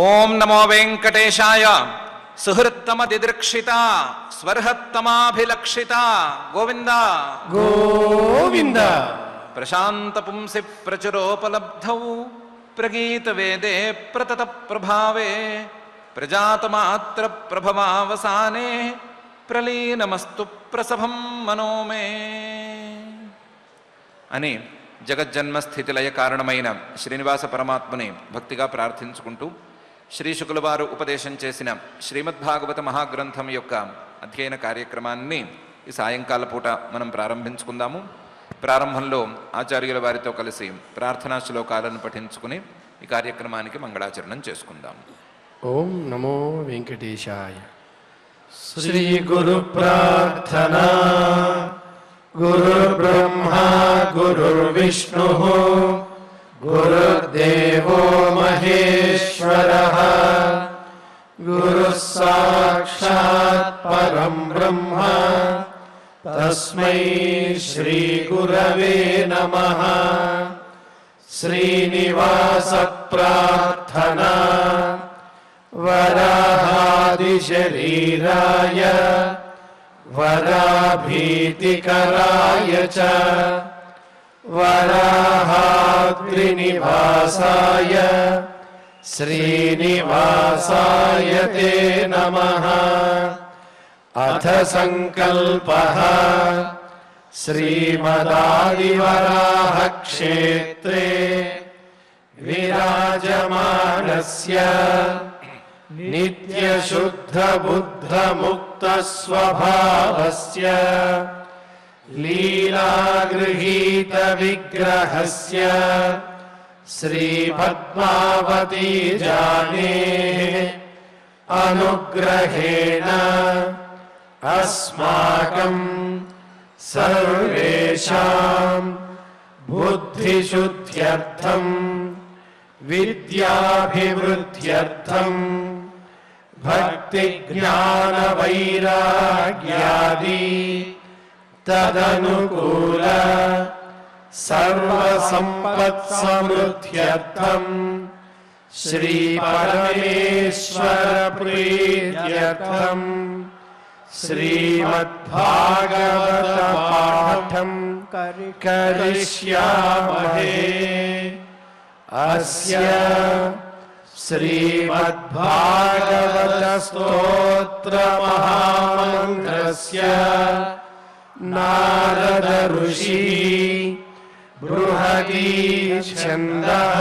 ఓం నమో వెంకటేశాయ. సుహృత్తమ దిదృక్షిత స్వర్హత్తమాభిలక్షిత గోవింద గోవింద. ప్రశాంత పుంసి ప్రచురోపలబ్ధౌ ప్రగీత వేదే ప్రతత ప్రభావే ప్రజాతమాత్ర ప్రభవావసానే ప్రలీనమస్తు ప్రసభం మనోమే అని జగజ్జన్మస్థితిలయ కారణమైన శ్రీనివాస పరమాత్మని భక్తిగా ప్రార్థించుకుంటూ శ్రీ శుకుల వారు ఉపదేశం చేసిన శ్రీమద్భాగవత మహాగ్రంథం యొక్క అధ్యయన కార్యక్రమాన్ని ఈ సాయంకాల పూట మనం ప్రారంభించుకుందాము. ప్రారంభంలో ఆచార్యుల వారితో కలిసి ప్రార్థనా శ్లోకాలను పఠించుకుని ఈ కార్యక్రమానికి మంగళాచరణం చేసుకుందాం. ఓం నమో వెంకటేశాయ. శ్రీ గురు ప్రార్థనా. గురుర్బ్రహ్మా గురుర్విష్ణుః గురుర్దేవో మహేశ్వరః గురుః సాక్షాత్ పరం బ్రహ్మ తస్మై శ్రీ గురవే నమః. శ్రీనివాస ప్రార్థనా. వరాహాది శరీరాయ వరాభీతికరాయ చ వరాహాద్రినివాసాయ శ్రీనివాసాయ తే నమః. అథ సంకల్పః. శ్రీమదాదివరాహ క్షేత్రే విరాజమానస్య నిత్యశుద్ధ బుద్ధ ముక్త స్వభావస్య లీలాగృహీత విగ్రహస్య శ్రీ పద్మావతీ జానేః అనుగ్రహేణ అస్మాకం సర్వేషాం బుద్ధిశుద్ధ్యర్థం విద్యాభివృద్ధ్యర్థం భక్తి జ్ఞాన వైరాగ్యాది తదనుకూల సర్వసంపత్ సమృద్ధ్యర్థం శ్రీ పరమేశ్వర ప్రీత్యర్థం శ్రీమద్భాగవత పాఠం కరిష్యామహే. అస్య శ్రీమద్భాగవత స్తోత్ర మహామంత్రస్య నారద ఋషి బృహదీ ఛందః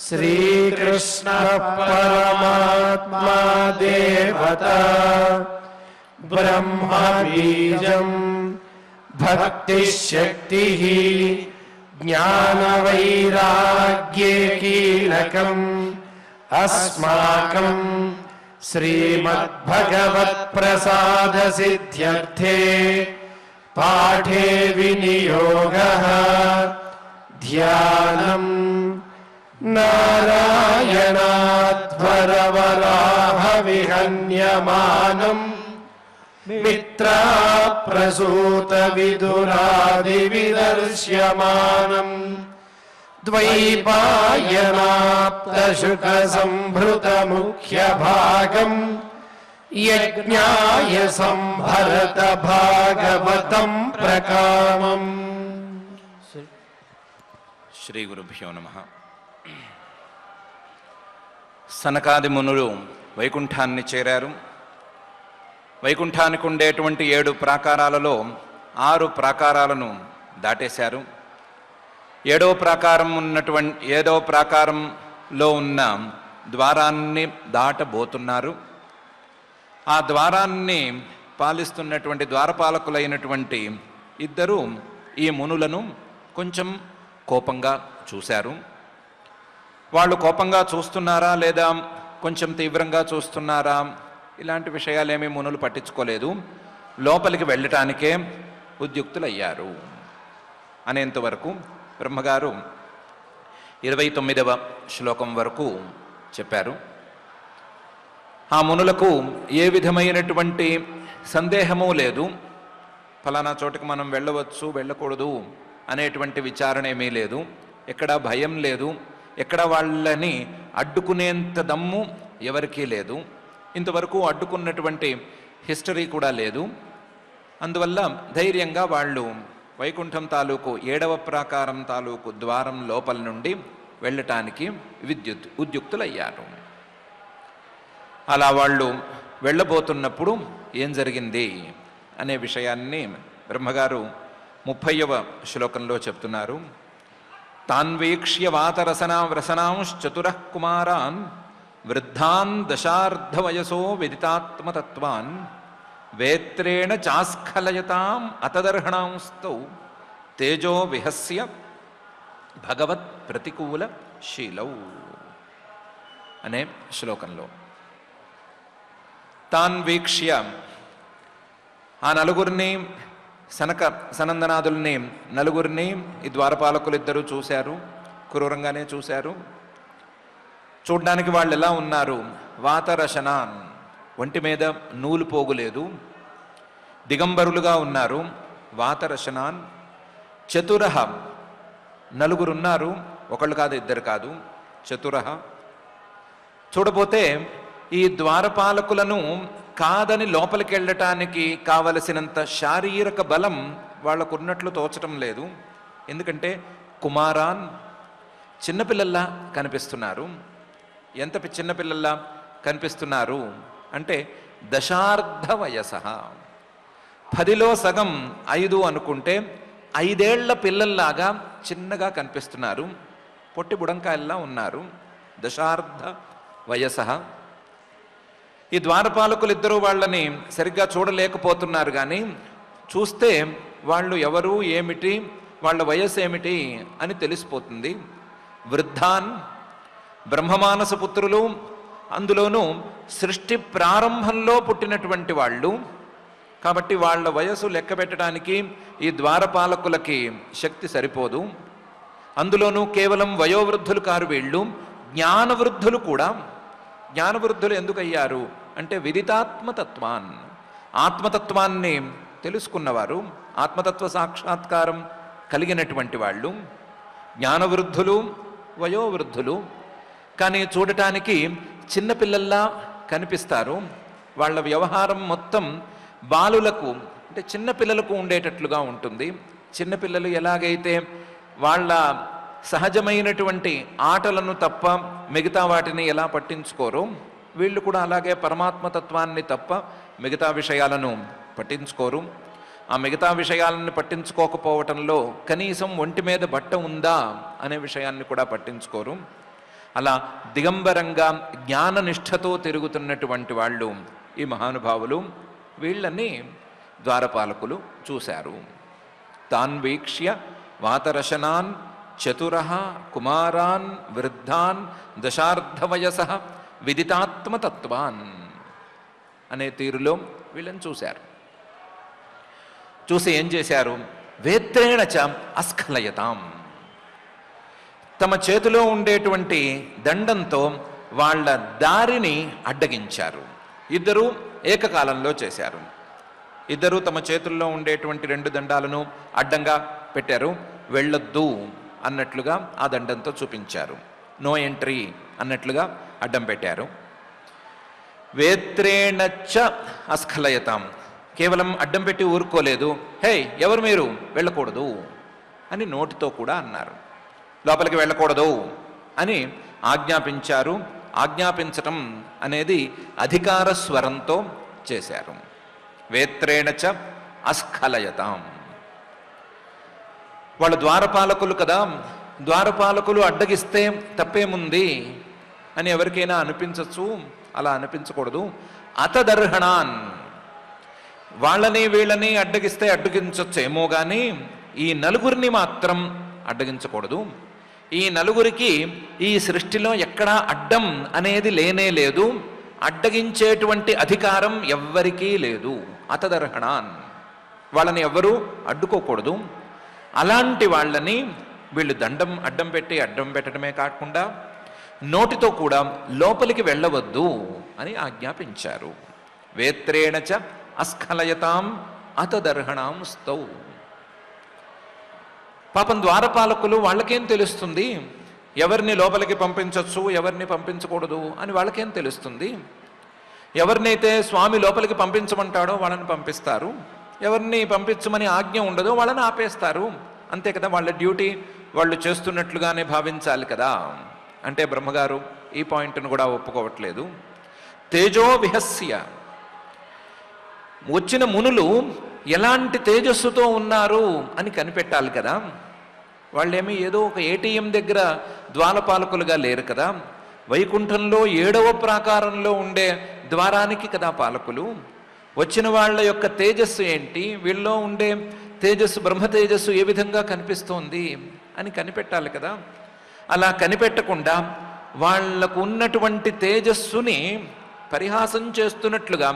శ్రీకృష్ణ పరమాత్మా దేవత బ్రహ్మ బీజం భక్తి శక్తి జ్ఞాన వైరాగ్యే కీలకం అస్మాకం శ్రీమద్భగవత్ ప్రసాద సిద్ధ్యర్థే పాఠే వినియోగః ధ్యానం నారాయణాధ్వరవరాహ విహన్యమానం మిత్రాప్రసూత విదురాది విదర్శ్యమానం ద్వైపాయనాప్తశుక సంభృత ముఖ్య భాగం యజ్ఞాయ సంభరత భాగవతం ప్రకామం. శ్రీ గురుభ్యో నమః. సనకాది మునులు వైకుంఠాన్ని చేరారు. వైకుంఠానికి ఉండేటువంటి 7 ప్రాకారాలలో 6 ప్రాకారాలను దాటేశారు. 7వ ప్రాకారంలో ఉన్న ద్వారాన్ని దాటబోతున్నారు. ఆ ద్వారాన్ని పాలిస్తున్నటువంటి ద్వారపాలకులైనటువంటి 2 ఈ మునులను కొంచెం కోపంగా చూశారు. వాళ్ళు కోపంగా చూస్తున్నారా లేదా కొంచెం తీవ్రంగా చూస్తున్నారా ఇలాంటి విషయాలేమీ మునులు పట్టించుకోలేదు. లోపలికి వెళ్ళటానికే ఉద్యుక్తులయ్యారు. అనేంతవరకు బ్రహ్మగారు 29వ శ్లోకం వరకు చెప్పారు. ఆ మునులకు ఏ విధమైనటువంటి సందేహము లేదు. ఫలానా చోటుకు మనం వెళ్ళవచ్చు వెళ్ళకూడదు అనేటువంటి విచారణ ఏమీ లేదు. ఎక్కడా భయం లేదు. ఎక్కడ వాళ్ళని అడ్డుకునేంత దమ్ము ఎవరికీ లేదు. ఇంతవరకు అడ్డుకున్నటువంటి హిస్టరీ కూడా లేదు. అందువల్ల ధైర్యంగా వాళ్ళు వైకుంఠం తాలూకు 7వ ప్రాకారం తాలూకు ద్వారం లోపల నుండి వెళ్ళటానికి ఉద్యుక్తులయ్యారు. అలా వాళ్ళు వెళ్ళబోతున్నప్పుడు ఏం జరిగింది అనే విషయాన్ని బ్రహ్మగారు 30వ శ్లోకంలో చెప్తున్నారు. తాన్వీక్ష్య వాతరసనాంశ్చతురః కుమారాన్ వృద్ధాన్ దశార్ధవయసో విదితాత్మతత్వాన్ వేత్రేణ చాస్ఖలయతాం అతదర్హణాంస్తౌ తేజో విహస్య భగవత్ ప్రతికూల శీలౌ అనే శ్లోకంలో తాన్ వీక్ష్య ఆ నలుగురిని సనందనాదుల్ని నలుగురిని ఈ ద్వారపాలకులు ఇద్దరు చూశారు. క్రూరంగానే చూశారు. చూడ్డానికి వాళ్ళు ఎలా ఉన్నారు? వాతరశనాన్, ఒంటి మీద నూలు పోగులేదు, దిగంబరులుగా ఉన్నారు. వాతరశనాన్ చతురః, నలుగురున్నారు, ఒకళ్ళు కాదు ఇద్దరు కాదు, చతురః. చూడబోతే ఈ ద్వారపాలకులను కాదని లోపలికి వెళ్ళటానికి కావలసినంత శారీరక బలం వాళ్ళకున్నట్లు తోచటం లేదు. ఎందుకంటే కుమారాన్, చిన్నపిల్లల్లా కనిపిస్తున్నారు. ఎంత చిన్నపిల్లల్లా కనిపిస్తున్నారు అంటే దశార్ధ వయస, 10లో సగం 5 అనుకుంటే 5 ఏళ్ల పిల్లల్లాగా చిన్నగా కనిపిస్తున్నారు. పొట్టి బుడంకాయల్లా ఉన్నారు. దశార్ధ వయస. ఈ ద్వారపాలకులు ఇద్దరు వాళ్ళని సరిగ్గా చూడలేకపోతున్నారు. కానీ చూస్తే వాళ్ళు ఎవరు, ఏమిటి, వాళ్ళ వయసు ఏమిటి అని తెలిసిపోతుంది. వృద్ధాన్, బ్రహ్మమానస పుత్రులు, అందులోనూ సృష్టి ప్రారంభంలో పుట్టినటువంటి వాళ్ళు. కాబట్టి వాళ్ళ వయసు లెక్క పెట్టడానికి ఈ ద్వారపాలకులకి శక్తి సరిపోదు. అందులోనూ కేవలం వయోవృద్ధులు కారు వీళ్ళు, జ్ఞానవృద్ధులు కూడా. జ్ఞానవృద్ధులు ఎందుకయ్యారు అంటే విదితాత్మతత్వాన్, ఆత్మతత్వాన్ని తెలుసుకున్నవారు, ఆత్మతత్వ సాక్షాత్కారం కలిగినటువంటి వాళ్ళు. జ్ఞానవృద్ధులు, వయోవృద్ధులు. కానీ చూడటానికి చిన్నపిల్లల్లా కనిపిస్తారు. వాళ్ళ వ్యవహారం మొత్తం బాలులకు అంటే చిన్నపిల్లలకు ఉండేటట్లుగా ఉంటుంది. చిన్నపిల్లలు ఎలాగైతే వాళ్ళ సహజమైనటువంటి ఆటలను తప్ప మిగతా వాటిని ఎలా పట్టించుకోరో, వీళ్ళు కూడా అలాగే పరమాత్మతత్వాన్ని తప్ప మిగతా విషయాలను పట్టించుకోరు. ఆ మిగతా విషయాలను పట్టించుకోకపోవటంలో కనీసం ఒంటి మీద బట్ట ఉందా అనే విషయాన్ని కూడా పట్టించుకోరు. అలా దిగంబరంగా జ్ఞాననిష్టతో తిరుగుతున్నటువంటి వాళ్ళు ఈ మహానుభావులు. వీళ్ళని ద్వారపాలకులు చూశారు. తాన్ వీక్ష్య వాతరశనాన్ చతురః కుమారాన్ వృద్ధాన్ దశార్ధవయస విదితాత్మతత్వాన్ అనే తీరులో వీళ్ళని చూశారు. చూసి ఏం చేశారు? వేత్రేణ చ అస్ఖలయతాం, తమ చేతిలో ఉండేటువంటి దండంతో వాళ్ళ దారిని అడ్డగించారు. ఇద్దరూ ఏకకాలంలో చేశారు. ఇద్దరూ తమ చేతుల్లో ఉండేటువంటి 2 దండాలను అడ్డంగా పెట్టారు. వెళ్ళొద్దు అన్నట్లుగా ఆ దండంతో చూపించారు. నో ఎంట్రీ అన్నట్లుగా అడ్డం పెట్టారు. వేత్రేణచ్చ అస్ఖలయతాం, కేవలం అడ్డం పెట్టి ఊరుకోలేదు. హే, ఎవరు మీరు, వెళ్ళకూడదు అని నోటితో కూడా అన్నారు. లోపలికి వెళ్ళకూడదు అని ఆజ్ఞాపించారు. ఆజ్ఞాపించటం అనేది అధికార స్వరంతో చేశారు. వేత్రేణచ అస్ఖలయతాం. వాళ్ళు ద్వారపాలకులు కదా, ద్వారపాలకులు అడ్డగిస్తే తప్పేముంది అని ఎవరికైనా అనిపించచ్చు. అలా అనిపించకూడదు. అతదర్హణాన్, వాళ్ళని వీళ్ళని అడ్డగిస్తే అడ్డగించచ్చేమో కానీ ఈ నలుగురిని మాత్రం అడ్డగించకూడదు. ఈ నలుగురికి ఈ సృష్టిలో ఎక్కడా అడ్డం అనేది లేనే లేదు. అడ్డగించేటువంటి అధికారం ఎవ్వరికీ లేదు. అతదర్హణాన్, వాళ్ళని ఎవ్వరూ అడ్డుకోకూడదు. అలాంటి వాళ్ళని వీళ్ళు అడ్డం పెట్టడమే కాకుండా నోటితో కూడా లోపలికి వెళ్ళవద్దు అని ఆజ్ఞాపించారు. వేత్రేణచ అస్ఖలయతాం అతదర్హణాం స్తౌ. పాపం ద్వారపాలకులు వాళ్ళకేం తెలుస్తుంది, ఎవరిని లోపలికి పంపించవచ్చు, ఎవరిని పంపించకూడదు అని వాళ్ళకేం తెలుస్తుంది? ఎవరినైతే స్వామి లోపలికి పంపించమంటాడో వాళ్ళని పంపిస్తారు, ఎవరిని పంపించమని ఆజ్ఞ ఉండదో వాళ్ళని ఆపేస్తారు. అంతే కదా, వాళ్ళ డ్యూటీ వాళ్ళు చేస్తున్నట్లుగానే భావించాలి కదా. అంటే బ్రహ్మగారు ఈ పాయింట్ను కూడా ఒప్పుకోవట్లేదు. తేజో విహస్య, వచ్చిన మునులు ఎలాంటి తేజస్సుతో ఉన్నారు అని కనిపెట్టాలి కదా. వాళ్ళేమీ ఏదో ఒక ఏటీఎం దగ్గర ద్వారపాలకులుగా లేరు కదా. వైకుంఠంలో 7వ ప్రాకారంలో ఉండే ద్వారానికి కదా పాలకులు. వచ్చిన వాళ్ళ యొక్క తేజస్సు ఏంటి, వీళ్ళలో ఉండే తేజస్సు, బ్రహ్మ తేజస్సు ఏ విధంగా కనిపిస్తోంది అని కనిపెట్టాలి కదా. అలా కనిపెట్టకుండా వాళ్లకు ఉన్నటువంటి తేజస్సుని పరిహాసం చేస్తున్నట్లుగా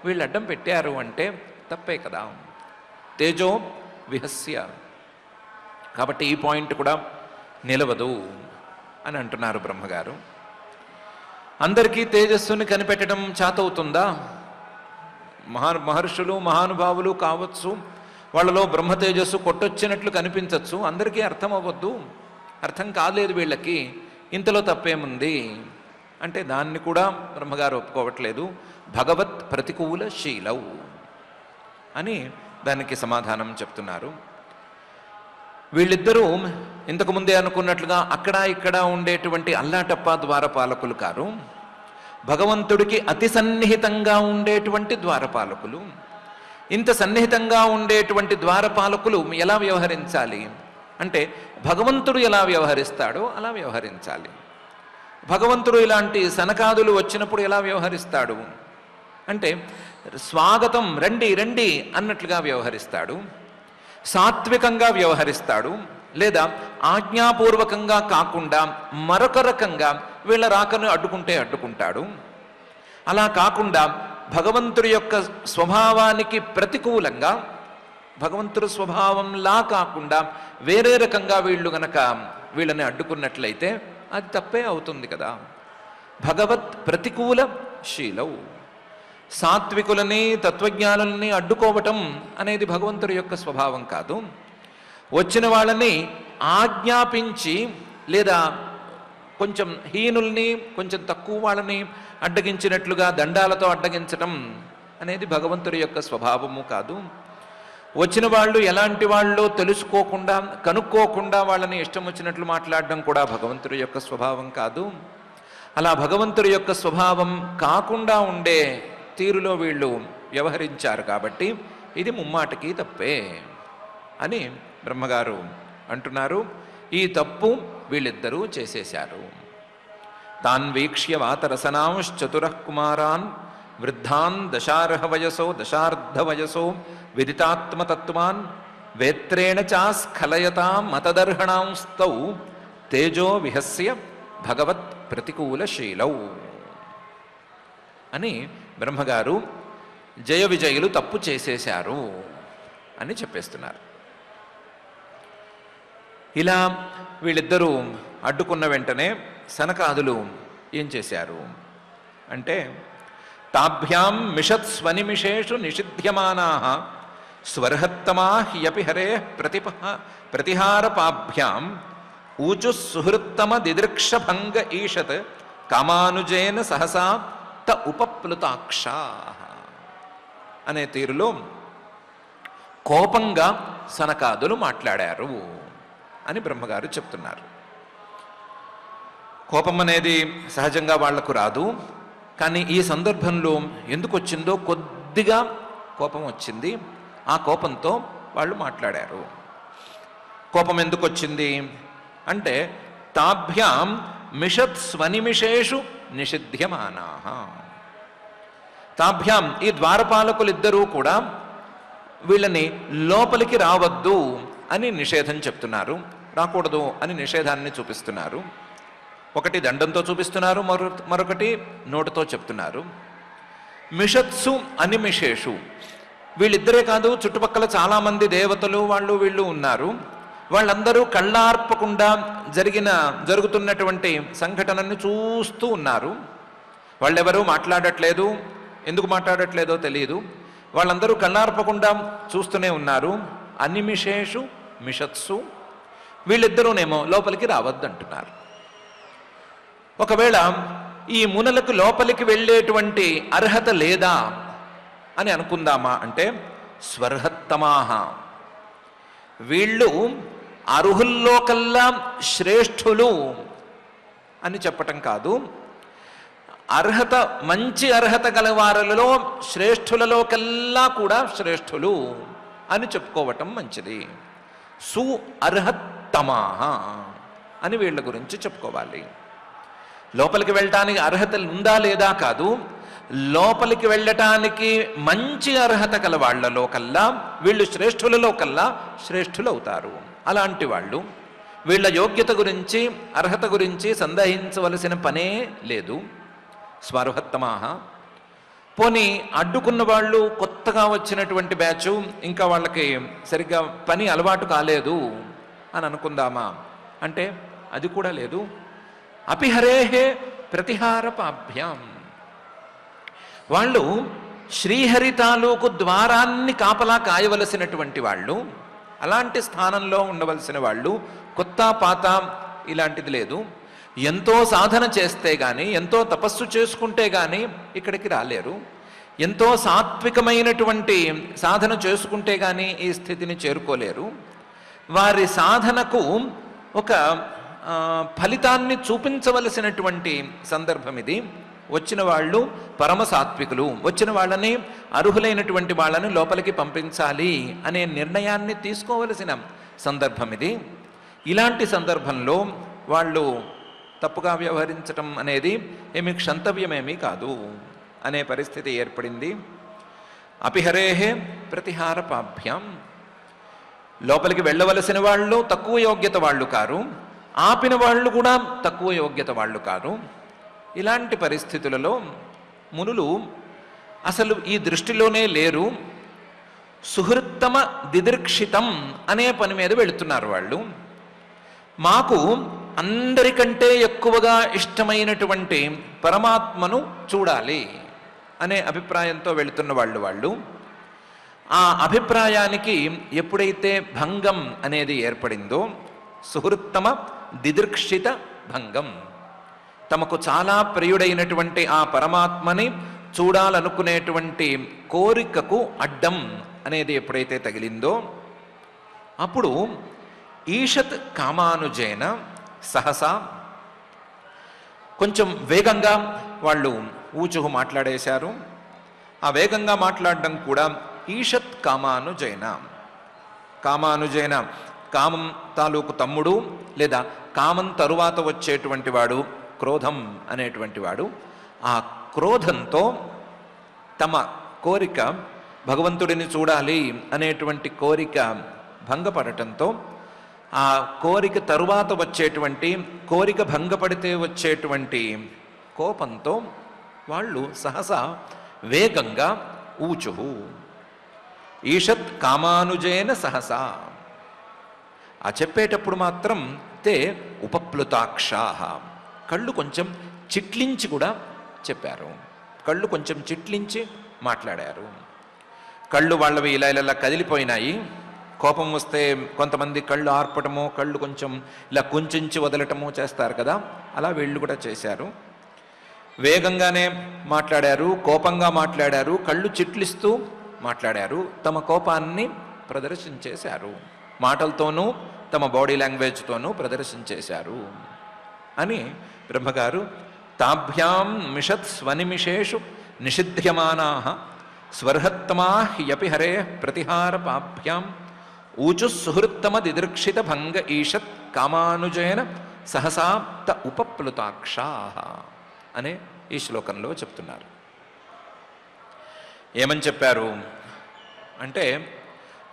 వీళ్ళు అడ్డం పెట్టారు అంటే తప్పే కదా. తేజో విహస్య, కాబట్టి ఈ పాయింట్ కూడా నిలవదు అని అంటున్నారు బ్రహ్మగారు. అందరికీ తేజస్సుని కనిపెట్టడం చేతవుతుందా? మహర్షులు మహానుభావులు కావచ్చు, వాళ్ళలో బ్రహ్మ తేజస్సు కొట్టొచ్చినట్లు కనిపించవచ్చు, అందరికీ అర్థం అవ్వద్దు. అర్థం కాలేదు వీళ్ళకి, ఇంతలో తప్పేముంది అంటే దాన్ని కూడా బ్రహ్మగారు ఒప్పుకోవట్లేదు. భగవత్ ప్రతికూల శీలౌ అని దానికి సమాధానం చెప్తున్నారు. వీళ్ళిద్దరూ ఇంతకుముందే అనుకున్నట్లుగా అక్కడ ఇక్కడ ఉండేటువంటి అల్లాటప్ప ద్వారపాలకులు కారు, భగవంతుడికి అతి సన్నిహితంగా ఉండేటువంటి ద్వారపాలకులు. ఇంత సన్నిహితంగా ఉండేటువంటి ద్వారపాలకులు ఎలా వ్యవహరించాలి అంటే భగవంతుడు ఎలా వ్యవహరిస్తాడో అలా వ్యవహరించాలి. భగవంతుడు ఇలాంటి సనకాదులు వచ్చినప్పుడు ఎలా వ్యవహరిస్తాడు అంటే స్వాగతం, రండి రండి అన్నట్లుగా వ్యవహరిస్తాడు, సాత్వికంగా వ్యవహరిస్తాడు, లేదా ఆజ్ఞాపూర్వకంగా కాకుండా మరొక రకంగా వీళ్ళ రాకను అడ్డుకుంటే అడ్డుకుంటాడు. అలా కాకుండా భగవంతుడి యొక్క స్వభావానికి ప్రతికూలంగా, భగవంతుడి స్వభావంలా కాకుండా వేరే రకంగా వీళ్ళు గనక వీళ్ళని అడ్డుకున్నట్లయితే అది తప్పే అవుతుంది కదా. భగవత్ ప్రతికూల శీలౌ, సాత్వికులని తత్వజ్ఞానులని అడ్డుకోవటం అనేది భగవంతుడి యొక్క స్వభావం కాదు. వచ్చిన వాళ్ళని ఆజ్ఞాపించి లేదా కొంచెం హీనుల్ని, కొంచెం తక్కువ వాళ్ళని అడ్డగించినట్లుగా దండాలతో అడ్డగించటం అనేది భగవంతుడి యొక్క స్వభావము కాదు. వచ్చిన వాళ్ళు ఎలాంటి వాళ్ళు తెలుసుకోకుండా, కనుక్కోకుండా వాళ్ళని ఇష్టం వచ్చినట్లు మాట్లాడడం కూడా భగవంతుడి యొక్క స్వభావం కాదు. అలా భగవంతుడి యొక్క స్వభావం కాకుండా ఉండే తీరులో వీళ్ళు వ్యవహరించారు కాబట్టి ఇది ముమ్మాటికి తప్పే అని బ్రహ్మగారు అంటున్నారు. ఈ తప్పు వీళ్ళిద్దరూ చేసేశారు. తాన్ వీక్ష్య వాతరసనాంశ్చతురః కుమారాన్ వృద్ధాన్ దశార్ధవయసో విదితాత్మతత్వాన్ వేత్రేణ చాస్ఖలయతా మతదర్హణాంస్తౌ తేజో విహస్య భగవత్ ప్రతికూల శీలౌ అని బ్రహ్మగారు జయ విజయులు తప్పు చేసేశారు అని చెప్పేస్తున్నారు. ఇలా వీళ్ళిద్దరూ అడ్డుకున్న వెంటనే సనకాదులు ఏం చేశారు అంటే తాభ్యాం మిషత్ స్వనిమిషేషు నిషిధ్యమానాః స్వర్హత్తమా హ్యపి హరే ప్రతిహారపాభ్యాం ఊచు సుహృత్తమ దిదృక్షభంగ ఈషత్ కామానుజేన సహసా త ఉపప్లుతాక్షాః అనే తీరులో కోపంగా సనకాదులు మాట్లాడారు అని బ్రహ్మగారు చెప్తున్నారు. కోపం అనేది సహజంగా వాళ్లకు రాదు, కానీ ఈ సందర్భంలో ఎందుకు వచ్చిందో కొద్దిగా కోపం వచ్చింది. ఆ కోపంతో వాళ్ళు మాట్లాడారు. కోపం ఎందుకు వచ్చింది అంటే తాభ్యాం మిషత్ స్వనిమిషేషు నిషిధ్యమానాః. తాభ్యాం ఈ ద్వారపాలకులిద్దరూ కూడా వీళ్ళని లోపలికి రావద్దు అని నిషేధం చెప్తున్నారు, రాకూడదు అని నిషేధాన్ని చూపిస్తున్నారు. ఒకటి దండంతో చూపిస్తున్నారు, మరొకటి నోటితో చెప్తున్నారు. మిషత్సు అనిమిషేషు, వీళ్ళిద్దరే కాదు, చుట్టుపక్కల చాలామంది దేవతలు వాళ్ళు వీళ్ళు ఉన్నారు. వాళ్ళందరూ కళ్ళార్పకుండా జరుగుతున్నటువంటి సంఘటనని చూస్తూ ఉన్నారు. వాళ్ళెవరూ మాట్లాడట్లేదు, ఎందుకు మాట్లాడట్లేదో తెలియదు. వాళ్ళందరూ కళ్ళార్పకుండా చూస్తూనే ఉన్నారు. అనిమిషేషు మిషత్సు, వీళ్ళిద్దరూనేమో లోపలికి రావద్దంటున్నారు. ఒకవేళ ఈ మునులకు లోపలికి వెళ్ళేటువంటి అర్హత లేదా అని అనుకుందామా అంటే స్వర్హత్తమాహ, వీళ్ళు అర్హుల్లో కల్లా శ్రేష్ఠులు అని చెప్పటం కాదు, అర్హత మంచి అర్హత గల వారిలో శ్రేష్ఠులలో కల్లా కూడా శ్రేష్ఠులు అని చెప్పుకోవటం మంచిది. సు అర్హత్తమాహ అని వీళ్ళ గురించి చెప్పుకోవాలి. లోపలికి వెళ్ళటానికి అర్హత ఉందా లేదా కాదు, లోపలికి వెళ్ళటానికి మంచి అర్హత కల వాళ్లలో కల్లా వీళ్ళు శ్రేష్ఠులలో కల్లా శ్రేష్ఠులు అవుతారు. అలాంటి వాళ్ళు వీళ్ళ యోగ్యత గురించి అర్హత గురించి సందేహించవలసిన పనే లేదు. స్వర్హత్తమాహ. పోనీ అడ్డుకున్న వాళ్ళు కొత్తగా వచ్చినటువంటి బ్యాచు, ఇంకా వాళ్ళకి సరిగ్గా పని అలవాటు కాలేదు అని అనుకుందామా అంటే అది కూడా లేదు. అపిహరేహే ప్రతిహార పాభ్యాం, వాళ్ళు శ్రీహరి తాలూకు ద్వారాన్ని కాపలా కాయవలసినటువంటి వాళ్ళు, అలాంటి స్థానంలో ఉండవలసిన వాళ్ళు. కొత్త పాత ఇలాంటిది లేదు. ఎంతో సాధన చేస్తే కానీ, ఎంతో తపస్సు చేసుకుంటే కానీ ఇక్కడికి రాలేరు. ఎంతో సాత్వికమైనటువంటి సాధన చేసుకుంటే కానీ ఈ స్థితిని చేరుకోలేరు. వారి సాధనకు ఒక ఫలితాన్ని చూపించవలసినటువంటి సందర్భం ఇది. వచ్చిన వాళ్ళు పరమ సాత్వికులు, వచ్చిన వాళ్ళని అర్హులైనటువంటి వాళ్ళని లోపలికి పంపించాలి అనే నిర్ణయాన్ని తీసుకోవలసిన సందర్భం ఇది. ఇలాంటి సందర్భంలో వాళ్ళు తప్పుగా వ్యవహరించటం అనేది ఏమి క్షంతవ్యమేమీ కాదు అనే పరిస్థితి ఏర్పడింది. అపిహరేహే ప్రతిహార పాభ్యాం, లోపలికి వెళ్ళవలసిన వాళ్ళు తక్కువ యోగ్యత వాళ్ళు కారు, ఆపిన వాళ్ళు కూడా తక్కువ యోగ్యత వాళ్ళు కారు. ఇలాంటి పరిస్థితులలో మునులు అసలు ఈ దృష్టిలోనే లేరు. సుహృత్తమ దిదృక్షితం అనే పని మీద వెళుతున్నారు వాళ్ళు. మాకు అందరికంటే ఎక్కువగా ఇష్టమైనటువంటి పరమాత్మను చూడాలి అనే అభిప్రాయంతో వెళుతున్న వాళ్ళు. ఆ అభిప్రాయానికి ఎప్పుడైతే భంగం అనేది ఏర్పడిందో, సుహృత్తమ దిదృక్షిత భంగం, తమకు చాలా ప్రియుడైనటువంటి ఆ పరమాత్మని చూడాలనుకునేటువంటి కోరికకు అడ్డం అనేది ఎప్పుడైతే తగిలిందో, అప్పుడు ఈషత్ కామానుజేన సహసా, కొంచెం వేగంగా వాళ్ళు ఊచుహు మాట్లాడేశారు. ఆ వేగంగా మాట్లాడడం కూడా ఈషత్ కామానుజైన, కామానుజైన కామం తాలూకు తమ్ముడు లేదా కామం తరువాత వచ్చేటువంటి వాడు క్రోధం అనేటువంటి వాడు. ఆ క్రోధంతో తమ కోరిక, భగవంతుడిని చూడాలి అనేటువంటి కోరిక భంగపడటంతో, ఆ కోరిక తరువాత వచ్చేటువంటి, కోరిక భంగపడితే వచ్చేటువంటి కోపంతో వాళ్ళు సహసా వేగంగా ఊచుహు. ఈషత్ కామానుజేన సహసా, ఆ చెప్పేటప్పుడు మాత్రం తే ఉపప్లుతాక్షాః, కళ్ళు కొంచెం చిట్లించి కూడా చెప్పారు. కళ్ళు కొంచెం చిట్లించి మాట్లాడారు. కళ్ళు వాళ్ళవి ఇలా ఇలా కదిలిపోయినాయి. కోపం వస్తే కొంతమంది కళ్ళు ఆర్పటము, కళ్ళు కొంచెం ఇలా కుంచించి వదలటము చేస్తారు కదా, అలా వీళ్ళు కూడా చేశారు. వేగంగానే మాట్లాడారు, కోపంగా మాట్లాడారు, కళ్ళు చిట్లిస్తూ మాట్లాడారు, తమ కోపాన్ని ప్రదర్శించేశారు. మాటలతోనూ తమ బాడీ లాంగ్వేజ్తోనూ ప్రదర్శించేశారు అని బ్రహ్మగారు తాభ్యాం మిషత్ స్వనిమిషేషు నిషిధ్యమానాః స్వర్హత్తమాః యపి హరేః ప్రతిహార పాభ్యాం ఊచు సుహృత్తమ దిదృక్షిత భంగ ఈషత్ కామానుజేన సహసాప్త ఉపప్లుతాక్షాః అనే ఈ శ్లోకంలో చెప్తున్నారు. ఏమని చెప్పారు అంటే,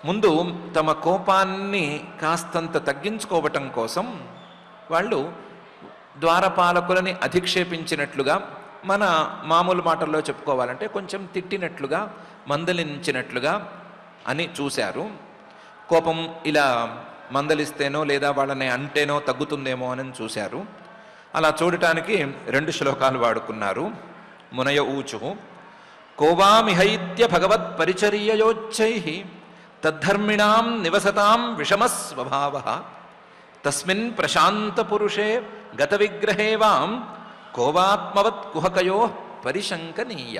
ముందు తమ కోపాన్ని కాస్తంత తగ్గించుకోవటం కోసం వాళ్ళు ద్వారపాలకులని అధిక్షేపించినట్లుగా, మన మామూలు మాటల్లో చెప్పుకోవాలంటే కొంచెం తిట్టినట్లుగా, మందలించినట్లుగా అని చూశారు. కోపం ఇలా మందలిస్తేనో లేదా వాళ్ళని అంటేనో తగ్గుతుందేమో అని చూశారు. అలా చూడటానికి 2 శ్లోకాలు వాడుకున్నారు. మునయ ఊచు కోవామిహైత్య భగవత్ పరిచర్యయోచ్చైః తద్ధర్మిణాం నివసతాం విషమస్వభావః తస్మిన్ ప్రశాంత పురుషే గత విగ్రహే వాం కోవాత్మవత్ కుహకయో పరిశంకనీయ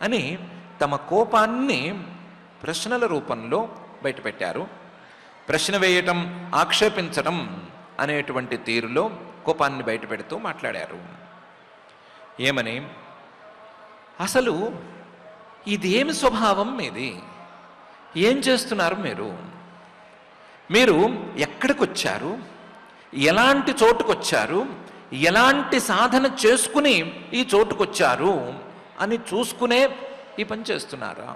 అని తమ కోపాన్ని ప్రశ్నల రూపంలో బయటపెట్టారు. ప్రశ్న వేయటం, ఆక్షేపించటం అనేటువంటి తీరులో కోపాన్ని బయటపెడుతూ మాట్లాడారు. ఏమని? అసలు ఇదేమి స్వభావం మీది? ఏం చేస్తున్నారు మీరు? మీరు ఎక్కడికి వచ్చారు? ఎలాంటి చోటుకొచ్చారు? ఎలాంటి సాధన చేసుకుని ఈ చోటుకొచ్చారు అని చూసుకునే ఈ పని చేస్తున్నారా?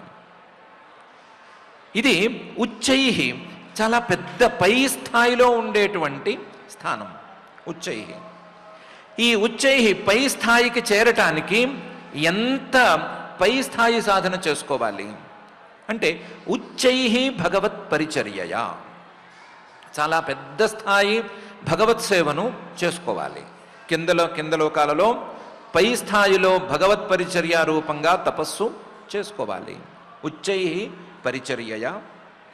ఇది ఉచ్చైహి, చాలా పెద్ద పై స్థాయిలో ఉండేటువంటి స్థానం ఉచ్చైహి. ఈ ఉచ్చైహి పై స్థాయికి చేరటానికి ఎంత పై స్థాయి సాధన చేసుకోవాలి అంటే ఉచ్చైహి భగవత్ పరిచర్యయ, చాలా పెద్ద స్థాయి భగవత్ సేవను చేసుకోవాలి. కింద లోకాలలో పై స్థాయిలో భగవత్ పరిచర్య రూపంగా తపస్సు చేసుకోవాలి. ఉచ్చైహి పరిచర్యయ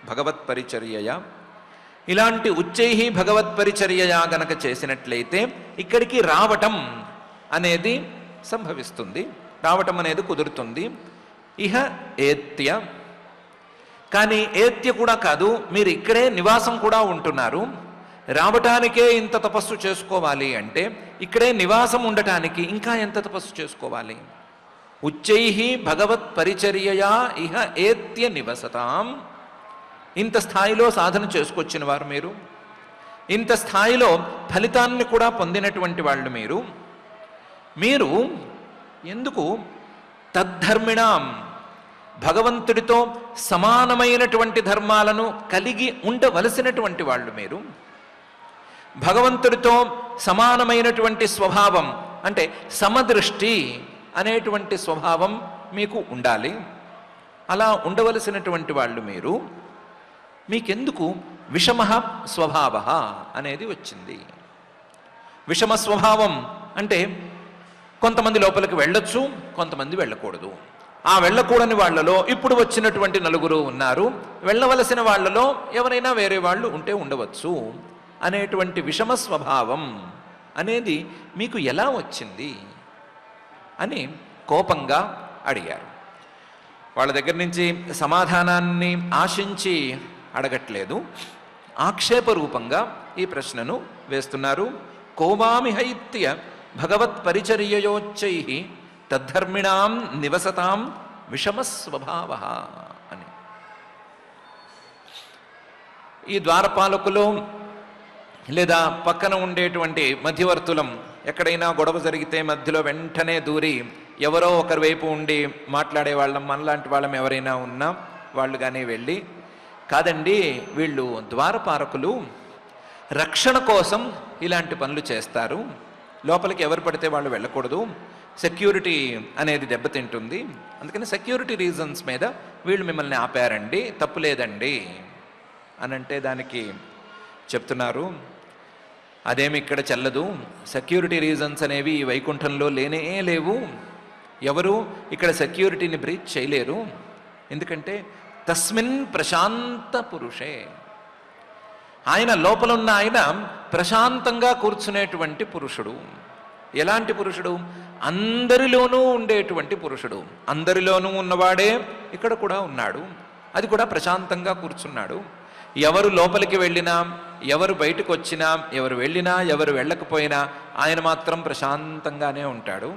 భగవత్ పరిచర్యయ. ఇలాంటి ఉచ్చైహి భగవత్ పరిచర్యయ గనక చేసినట్లయితే ఇక్కడికి రావటం అనేది సంభవిస్తుంది, రావటం అనేది కుదురుతుంది. ఇహ ఏత్య, కానీ ఏత్య కూడా కాదు, మీరు ఇక్కడే నివాసం కూడా ఉంటున్నారు. రావటానికే ఇంత తపస్సు చేసుకోవాలి అంటే ఇక్కడే నివాసం ఉండటానికి ఇంకా ఎంత తపస్సు చేసుకోవాలి? ఉచ్చైహి భగవత్ పరిచర్యయా ఇహ ఏత్య నివసతాం. ఇంత స్థాయిలో సాధన చేసుకొచ్చిన వారు మీరు, ఇంత స్థాయిలో ఫలితాన్ని కూడా పొందినటువంటి వాళ్ళు మీరు ఎందుకు తద్ధర్మిణాం, భగవంతుడితో సమానమైనటువంటి ధర్మాలను కలిగి ఉండవలసినటువంటి వాళ్ళు మీరు, భగవంతుడితో సమానమైనటువంటి స్వభావం అంటే సమదృష్టి అనేటువంటి స్వభావం మీకు ఉండాలి. అలా ఉండవలసినటువంటి వాళ్ళు మీకెందుకు విషమ స్వభావ అనేది వచ్చింది? విషమ స్వభావం అంటే కొంతమంది లోపలికి వెళ్ళొచ్చు, కొంతమంది వెళ్ళకూడదు. ఆ వెళ్ళకూడని వాళ్లలో ఇప్పుడు వచ్చినటువంటి నలుగురు ఉన్నారు, వెళ్ళవలసిన వాళ్లలో ఎవరైనా వేరే వాళ్ళు ఉంటే ఉండవచ్చు అనేటువంటి విషమ స్వభావం అనేది మీకు ఎలా వచ్చింది అని కోపంగా అడిగారు. వాళ్ళ దగ్గర నుంచి సమాధానాన్ని ఆశించి అడగట్లేదు, ఆక్షేప రూపంగా ఈ ప్రశ్నను వేస్తున్నారు. కోమామిహైత్య భగవత్ పరిచర్యయోచ్చై తద్ధర్మిణాం నివసతాం విషమస్వభావ అని. ఈ ద్వారపాలకులు లేదా పక్కన ఉండేటువంటి మధ్యవర్తులం ఎక్కడైనా గొడవ జరిగితే మధ్యలో వెంటనే దూరి ఎవరో ఒకరి వైపు ఉండి మాట్లాడే వాళ్ళం, మనలాంటి వాళ్ళం ఎవరైనా ఉన్నా వాళ్ళు కానీ వెళ్ళి, కాదండి వీళ్ళు ద్వారపాలకులు రక్షణ కోసం ఇలాంటి పనులు చేస్తారు, లోపలికి ఎవరు పడితే వాళ్ళు వెళ్ళకూడదు, సెక్యూరిటీ అనేది దెబ్బతింటుంది, అందుకని సెక్యూరిటీ రీజన్స్ మీద వీళ్ళు మిమ్మల్ని ఆపారండి, తప్పు లేదండి అని అంటే దానికి చెప్తున్నారు, అదేమి ఇక్కడ చెల్లదు, సెక్యూరిటీ రీజన్స్ అనేవి ఈ వైకుంఠంలో లేనే లేవు, ఎవరు ఇక్కడ సెక్యూరిటీని బ్రీచ్ చేయలేరు, ఎందుకంటే తస్మిన్ ప్రశాంత పురుషే, ఆయన లోపలున్న ఆయన ప్రశాంతంగా కూర్చునేటువంటి పురుషుడు. ఎలాంటి పురుషుడు? అందరిలోనూ ఉండేటువంటి పురుషుడు. అందరిలోనూ ఉన్నవాడే ఇక్కడ కూడా ఉన్నాడు, అది కూడా ప్రశాంతంగా కూర్చున్నాడు. ఎవరు లోపలికి వెళ్ళినా, ఎవరు బయటకు వచ్చినా, ఎవరు వెళ్ళినా ఎవరు వెళ్ళకపోయినా ఆయన మాత్రం ప్రశాంతంగానే ఉంటాడు.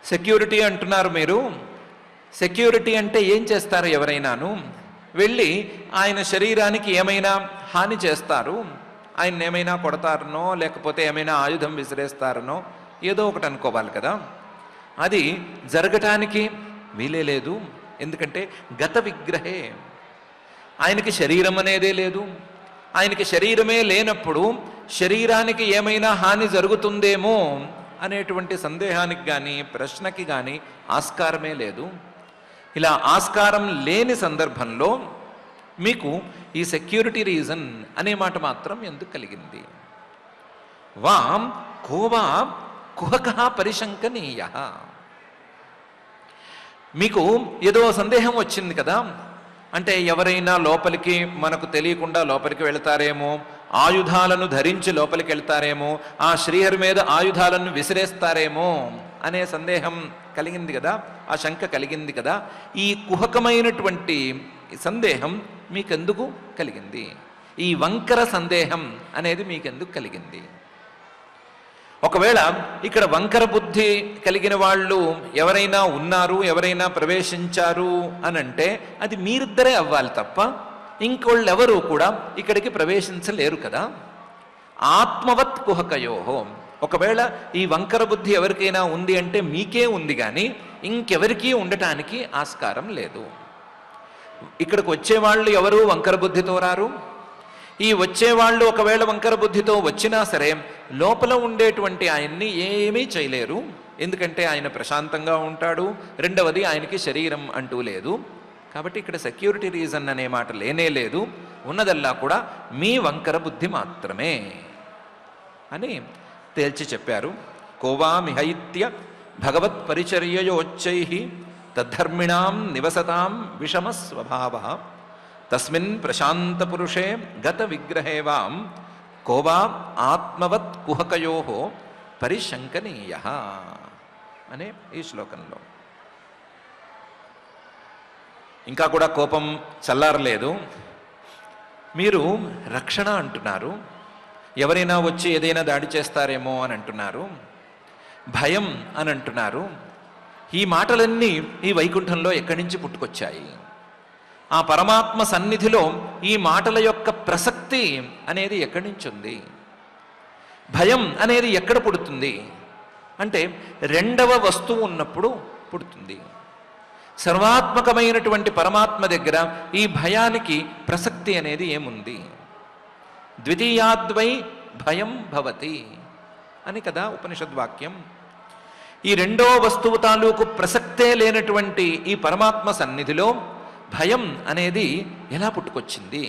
సెక్యూరిటీ అంటున్నారు మీరు, సెక్యూరిటీ అంటే ఏం చేస్తారు? ఎవరైనాను వెళ్ళి ఆయన శరీరానికి ఏమైనా హాని చేస్తారు, ఆయన ఏమైనా కొడతారనో లేకపోతే ఏమైనా ఆయుధం విసిరేస్తారనో ఏదో ఒకటి అనుకోవాలి కదా. అది జరగటానికి వీలే లేదు, ఎందుకంటే గత విగ్రహే, ఆయనకి శరీరం అనేదే లేదు. ఆయనకి శరీరమే లేనప్పుడు శరీరానికి ఏమైనా హాని జరుగుతుందేమో అనేటువంటి సందేహానికి కానీ ప్రశ్నకి కానీ ఆస్కారమే లేదు. ఇలా ఆస్కారం లేని సందర్భంలో మీకు ఈ సెక్యూరిటీ రీజన్ అనే మాట మాత్రం ఎందుకు కలిగింది? వాం కోవా కుహక పరిశంకనీయ, మీకు ఏదో సందేహం వచ్చింది కదా, అంటే ఎవరైనా లోపలికి మనకు తెలియకుండా లోపలికి వెళతారేమో, ఆయుధాలను ధరించి లోపలికి వెళ్తారేమో, ఆ శ్రీహరి మీద ఆయుధాలను విసిరేస్తారేమో అనే సందేహం కలిగింది కదా, ఆ శంక కలిగింది కదా. ఈ కుహకమైనటువంటి సందేహం మీకెందుకు కలిగింది? ఈ వంకర సందేహం అనేది మీకెందుకు కలిగింది? ఒకవేళ ఇక్కడ వంకర బుద్ధి కలిగిన వాళ్ళు ఎవరైనా ఉన్నారు, ఎవరైనా ప్రవేశించారు అనంటే అది మీరిద్దరే అవ్వాలి తప్ప ఇంకోళ్ళెవరూ కూడా ఇక్కడికి ప్రవేశించలేరు కదా. ఆత్మవత్ కుహకయోహో, ఒకవేళ ఈ వంకర బుద్ధి ఎవరికైనా ఉంది అంటే మీకే ఉంది, కానీ ఇంకెవరికీ ఉండటానికి ఆస్కారం లేదు. ఇక్కడికి వచ్చేవాళ్ళు ఎవరు వంకర బుద్ధితో రారు. ఈ వచ్చేవాళ్ళు ఒకవేళ వంకర బుద్ధితో వచ్చినా సరే లోపల ఉండేటువంటి ఆయన్ని ఏమీ చేయలేరు. ఎందుకంటే ఆయన ప్రశాంతంగా ఉంటాడు, రెండవది ఆయనకి శరీరం అంటూ లేదు. కాబట్టి ఇక్కడ సెక్యూరిటీ రీజన్ అనే మాట లేనే లేదు. ఉన్నదల్లా కూడా మీ వంకర బుద్ధి మాత్రమే అని తేల్చి చెప్పారు. కోవా మిహైత్య భగవత్ పరిచర్యయోచ్చై తద్ధర్మిణాం నివసతాం విషమ స్వభావ తస్మిన్ ప్రశాంత పురుషే గత విగ్రహేవాం కోవా ఆత్మవత్ కుహకయో పరిశంకనీయ అనే ఈ శ్లోకంలో. ఇంకా కూడా కోపం చల్లారలేదు. మీరు రక్షణ అంటున్నారు, ఎవరైనా వచ్చి ఏదైనా దాడి చేస్తారేమో అని అంటున్నారు, భయం అని అంటున్నారు. ఈ మాటలన్నీ ఈ వైకుంఠంలో ఎక్కడి నుంచి పుట్టుకొచ్చాయి? ఆ పరమాత్మ సన్నిధిలో ఈ మాటల యొక్క ప్రసక్తి అనేది ఎక్కడి నుంచి ఉంది? భయం అనేది ఎక్కడ పుడుతుంది అంటే రెండవ వస్తువు ఉన్నప్పుడు పుడుతుంది. సర్వాత్మకమైనటువంటి పరమాత్మ దగ్గర ఈ భయానికి ప్రసక్తి అనేది ఏముంది? ద్వితీయాద్వై భయం భవతి అని కదా ఉపనిషద్వాక్యం. ఈ రెండో వస్తువు తాలూకు ప్రసక్తే లేనటువంటి ఈ పరమాత్మ సన్నిధిలో భయం అనేది ఎలా పుట్టుకొచ్చింది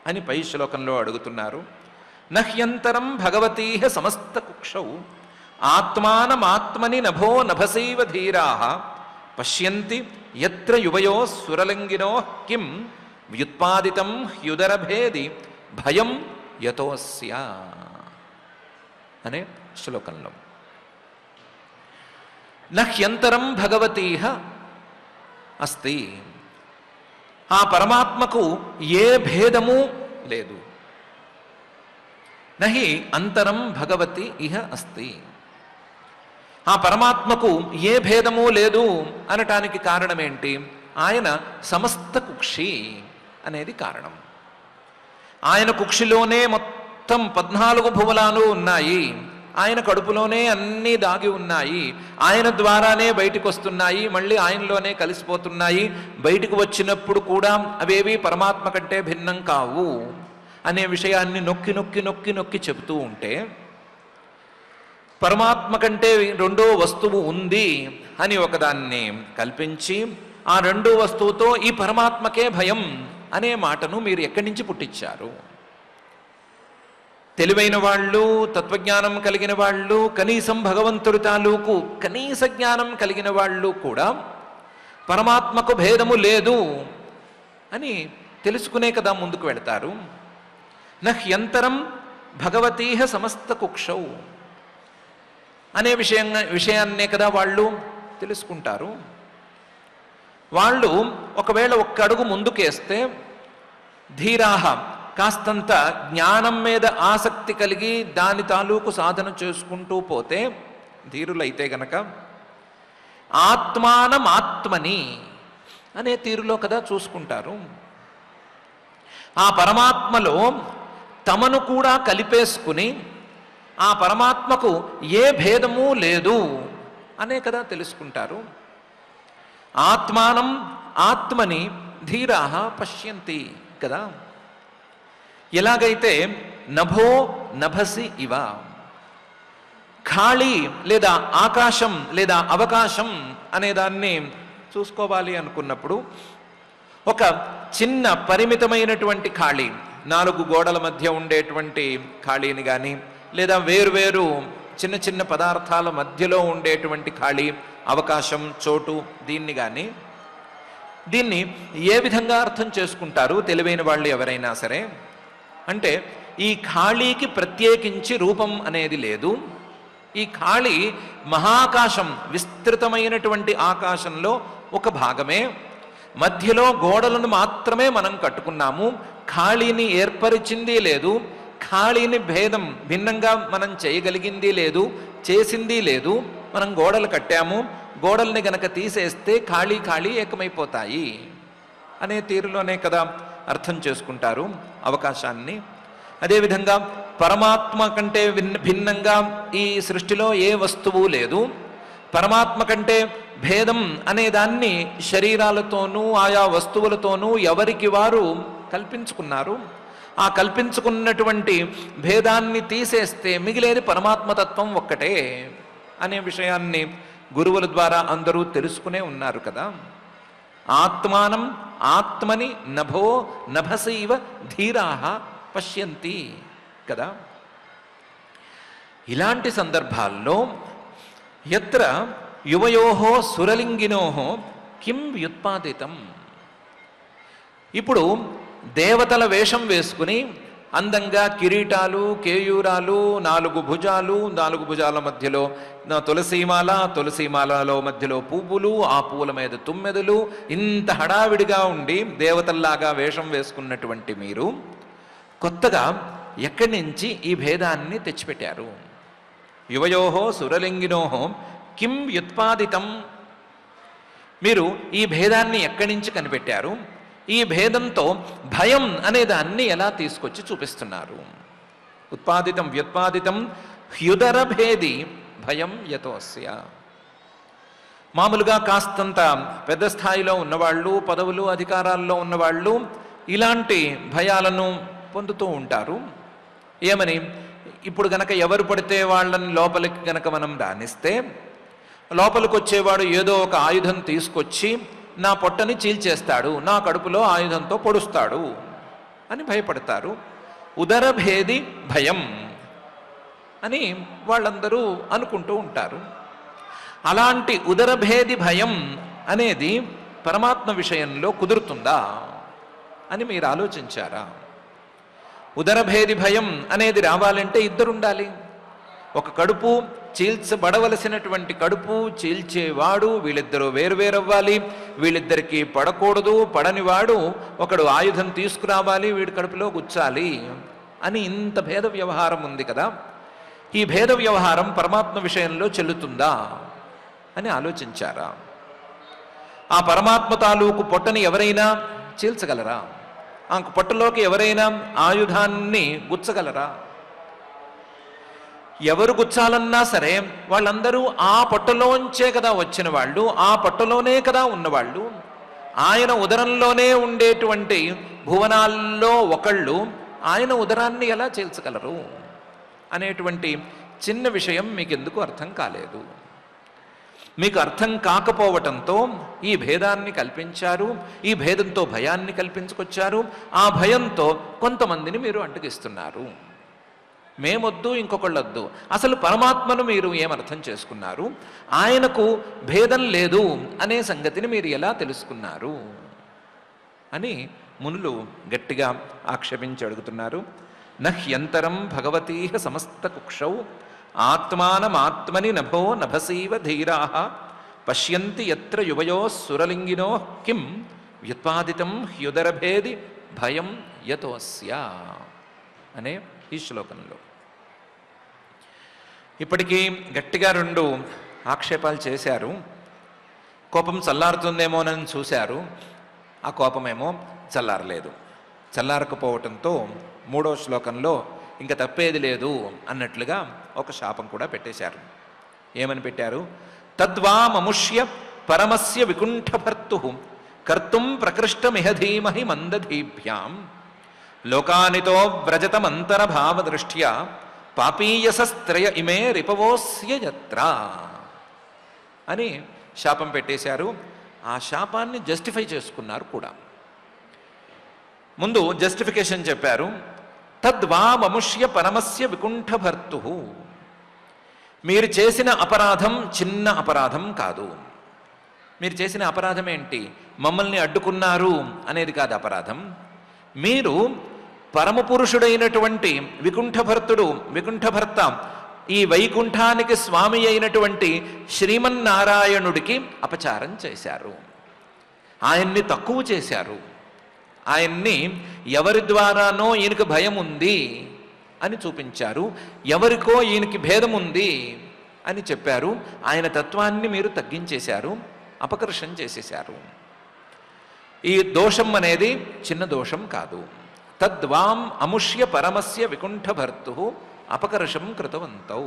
అని పై శ్లోకంలో అడుగుతున్నారు. నహ్యంతరం భగవతీహ సమస్త కుక్షౌ ఆత్మానమాత్మని నభో నభసైవ ధీరాః పశ్యంతి యత్ర యువయో సురలింగినో కిం వ్యుత్పాదితం హ్యుదరభేది భయం యతోస్య అనే శ్లోకంలో. నహ్యంతరం భగవతీహ అస్తి, ఆ పరమాత్మకు ఏ భేదము లేదు. నహి అంతరం భగవతి ఇహ అస్తి, ఆ పరమాత్మకు ఏ భేదము లేదు అనటానికి కారణమేంటి? ఆయన సమస్త కుక్షి అనేది కారణం. ఆయన కుక్షిలోనే మొత్తం 14 భువనాలు ఉన్నాయి, ఆయన కడుపులోనే అన్నీ దాగి ఉన్నాయి, ఆయన ద్వారానే బయటికి వస్తున్నాయి, మళ్ళీ ఆయనలోనే కలిసిపోతున్నాయి. బయటికి వచ్చినప్పుడు కూడా అవేవి పరమాత్మ కంటే భిన్నం కావు అనే విషయాన్ని నొక్కి నొక్కి నొక్కి నొక్కి చెబుతూ ఉంటే, పరమాత్మ కంటే రెండో వస్తువు ఉంది అని ఒకదాన్ని కల్పించి ఆ రెండో వస్తువుతో ఈ పరమాత్మకే భయం అనే మాటను మీరు ఎక్కడి నుంచి పుట్టించారు? తెలివైన వాళ్ళు, తత్వజ్ఞానం కలిగిన వాళ్ళు, కనీసం భగవంతుడి తాలూకు కనీస జ్ఞానం కలిగిన వాళ్ళు కూడా పరమాత్మకు భేదము లేదు అని తెలుసుకునే కదా ముందుకు వెళతారు. నహ్యంతరం భగవతీహ సమస్త కుక్షౌ అనే విషయాన్నే కదా వాళ్ళు తెలుసుకుంటారు. వాళ్ళు ఒకవేళ ఒక్క అడుగు ముందుకేస్తే ధీరాహ కాస్తంత జ్ఞానం మీద ఆసక్తి కలిగి దాని తాలూకు సాధన చేసుకుంటూ పోతే ధీరులైతే గనక ఆత్మానమాత్మని అనే తీరులో కదా చూసుకుంటారు. ఆ పరమాత్మలో తమను కూడా కలిపేసుకుని ఆ పరమాత్మకు ఏ భేదము లేదు అనే కదా తెలుసుకుంటారు. ఆత్మానం ఆత్మని ధీరాహ పశ్యంతి కదా. ఎలాగైతే నభో నభసి ఇవ, ఖాళీ లేదా ఆకాశం లేదా అవకాశం అనేదాన్ని చూసుకోవాలి అనుకున్నప్పుడు ఒక చిన్న పరిమితమైనటువంటి ఖాళీ, 4 గోడల మధ్య ఉండేటువంటి ఖాళీని కానీ లేదా వేరువేరు చిన్న చిన్న పదార్థాల మధ్యలో ఉండేటువంటి ఖాళీ, అవకాశం, చోటు, దీన్ని ఏ విధంగా అర్థం చేసుకుంటారు తెలివైన వాళ్ళు ఎవరైనా సరే అంటే ఈ ఖాళీకి ప్రత్యేకించి రూపం అనేది లేదు. ఈ ఖాళీ మహాకాశం, విస్తృతమైనటువంటి ఆకాశంలో ఒక భాగమే. మధ్యలో గోడలను మాత్రమే మనం కట్టుకున్నాము. ఖాళీని ఏర్పరిచింది లేదు, ఖాళీని భిన్నంగా మనం చేయగలిగింది లేదు, చేసింది లేదు. మనం గోడలు కట్టాము, గోడల్ని గనక తీసేస్తే ఖాళీ ఖాళీ ఏకమైపోతాయి అనే తీరులోనే కదా అర్థం చేసుకుంటారు అవకాశాన్ని. అదేవిధంగా పరమాత్మ కంటే భిన్నంగా ఈ సృష్టిలో ఏ వస్తువు లేదు. పరమాత్మ కంటే భేదం అనేదాన్ని శరీరాలతోనూ ఆయా వస్తువులతోనూ ఎవరికి వారు కల్పించుకున్నారు. ఆ కల్పించుకున్నటువంటి భేదాన్ని తీసేస్తే మిగిలేది పరమాత్మతత్వం ఒక్కటే అనే విషయాన్ని గురువుల ద్వారా అందరూ తెలుసుకునే ఉన్నారు కదా. ఆత్మానం ఆత్మని నభో నభసైవ ధీరాః పశ్యంతి కదా. ఇలాంటి సందర్భాల్లో యత్ర యువయోః సురలింగినోః కిం వ్యుత్పాదితం. ఇప్పుడు దేవతల వేషం వేసుకుని అందంగా కిరీటాలు, కేయూరాలు, 4 భుజాలు, 4 భుజాల మధ్యలో తులసీమాల, తులసీమాలలో మధ్యలో పువ్వులు, ఆ పువ్వుల మీద తుమ్మెదలు, ఇంత హడావిడిగా ఉండి దేవతల్లాగా వేషం వేసుకున్నటువంటి మీరు కొత్తగా ఎక్కడి నుంచి ఈ భేదాన్ని తెచ్చిపెట్టారు? యువయోః సురలింగినోః కిం వ్యుత్పాదితం. మీరు ఈ భేదాన్ని ఎక్కడి నుంచి కనిపెట్టారు? ఈ భేదంతో భయం అనేదాన్ని ఎలా తీసుకొచ్చి చూపిస్తున్నారు? ఉత్పాదితం వ్యుత్పాదితం హ్యుదర భేది భయం యతోస్య. మామూలుగా కాస్తంత పెద్ద స్థాయిలో ఉన్నవాళ్ళు, పదవులు అధికారాల్లో ఉన్నవాళ్ళు ఇలాంటి భయాలను పొందుతూ ఉంటారు. ఏమని? ఇప్పుడు గనక ఎవరు పడితే వాళ్ళని లోపలికి గనక మనం రానిస్తే లోపలికి వచ్చేవాడు ఏదో ఒక ఆయుధం తీసుకొచ్చి నా పొట్టని చీల్చేస్తాడు, నా కడుపులో ఆయుధంతో పొడుస్తాడు అని భయపడతారు. ఉదరభేది భయం అని వాళ్ళందరూ అనుకుంటూ ఉంటారు. అలాంటి ఉదరభేది భయం అనేది పరమాత్మ విషయంలో కుదురుతుందా అని మీరు ఆలోచించారా? ఉదరభేది భయం అనేది రావాలంటే ఇద్దరుండాలి. ఒక కడుపు చీల్చబడవలసినటువంటి కడుపు చీల్చేవాడు, వీళ్ళిద్దరూ వేరువేరవ్వాలి. వీళ్ళిద్దరికీ పడకూడదు, పడనివాడు ఒకడు ఆయుధం తీసుకురావాలి, వీడి కడుపులో గుచ్చాలి అని ఇంత భేద వ్యవహారం ఉంది కదా. ఈ భేద వ్యవహారం పరమాత్మ విషయంలో చెల్లుతుందా అని ఆలోచించారా? ఆ పరమాత్మ తాలూకు పొట్టని ఎవరైనా చీల్చగలరా? ఆ పొట్టలోకి ఎవరైనా ఆయుధాన్ని గుచ్చగలరా? ఎవరు గుచ్చాలన్నా సరే వాళ్ళందరూ ఆ పొట్టలోంచే కదా వచ్చిన వాళ్ళు, ఆ పొట్టలోనే కదా ఉన్నవాళ్ళు. ఆయన ఉదరంలోనే ఉండేటువంటి భువనాల్లో ఒకళ్ళు ఆయన ఉదరాన్ని ఎలా చీల్చగలరు అనేటువంటి చిన్న విషయం మీకెందుకు అర్థం కాలేదు? మీకు అర్థం కాకపోవటంతో ఈ భేదాన్ని కల్పించారు, ఈ భేదంతో భయాన్ని కల్పించుకొచ్చారు. ఆ భయంతో కొంతమందిని మీరు అడ్డగిస్తున్నారు. మేమొద్దు, ఇంకొకళ్ళొద్దు. అసలు పరమాత్మను మీరు ఏమర్థం చేసుకున్నారు? ఆయనకు భేదం లేదు అనే సంగతిని మీరు ఎలా తెలుసుకున్నారు అని మునులు గట్టిగా ఆక్షేపించి అడుగుతున్నారు. నహ్యంతరం భగవతీహ సమస్త కుక్షౌ ఆత్మానమాత్మని నభో నభసీవ ధీరాః పశ్యంతి యత్ర యువయో సురలింగినో కిం వ్యుత్పాదితం హ్యుదరభేది భయం యతోస్య అనే ఈ శ్లోకంలో ఇప్పటికీ గట్టిగా 2 ఆక్షేపాలు చేశారు. కోపం చల్లారుతుందేమోనని చూశారు, ఆ కోపమేమో చల్లారలేదు. చల్లారకపోవటంతో 3వ శ్లోకంలో ఇంకా తప్పేది లేదు అన్నట్లుగా ఒక శాపం కూడా పెట్టేశారు. ఏమని పెట్టారు? తద్వామముష్య పరమస్య వికుంఠభర్తు కర్తుం ప్రకృష్టమిహ ధీమహి మందధీభ్యాం లోకానితో వ్రజతమంతరభావదృష్ట్యా పాపీయసస్త్రయ ఇమే రిపవోస్య యత్ర అని శాపం పెట్టేశారు. ఆ శాపాన్ని జస్టిఫై చేసుకున్నారు కూడా. ముందు జస్టిఫికేషన్ చెప్పారు. తద్వామముష్య పరమస్య వికుంఠభర్తు. మీరు చేసిన అపరాధం చిన్న అపరాధం కాదు. మీరు చేసిన అపరాధం ఏంటి? మమ్మల్ని అడ్డుకున్నారు అనేది కాదు అపరాధం. మీరు పరమపురుషుడైనటువంటి వికుంఠభర్త ఈ వైకుంఠానికి స్వామి అయినటువంటి శ్రీమన్నారాయణుడికి అపచారం చేశారు, ఆయన్ని తక్కువ చేశారు. ఆయన్ని ఎవరి ద్వారానో ఈయనకి భయం ఉంది అని చూపించారు, ఎవరికో ఈయనకి భేదం ఉంది అని చెప్పారు. ఆయన తత్వాన్ని మీరు తగ్గించేశారు, అపకర్షం చేసేశారు. ఈ దోషం అనేది చిన్న దోషం కాదు. తద్వాం అముష్య పరమస్య వికుంఠభర్తు అపకర్షం కృతవంతౌ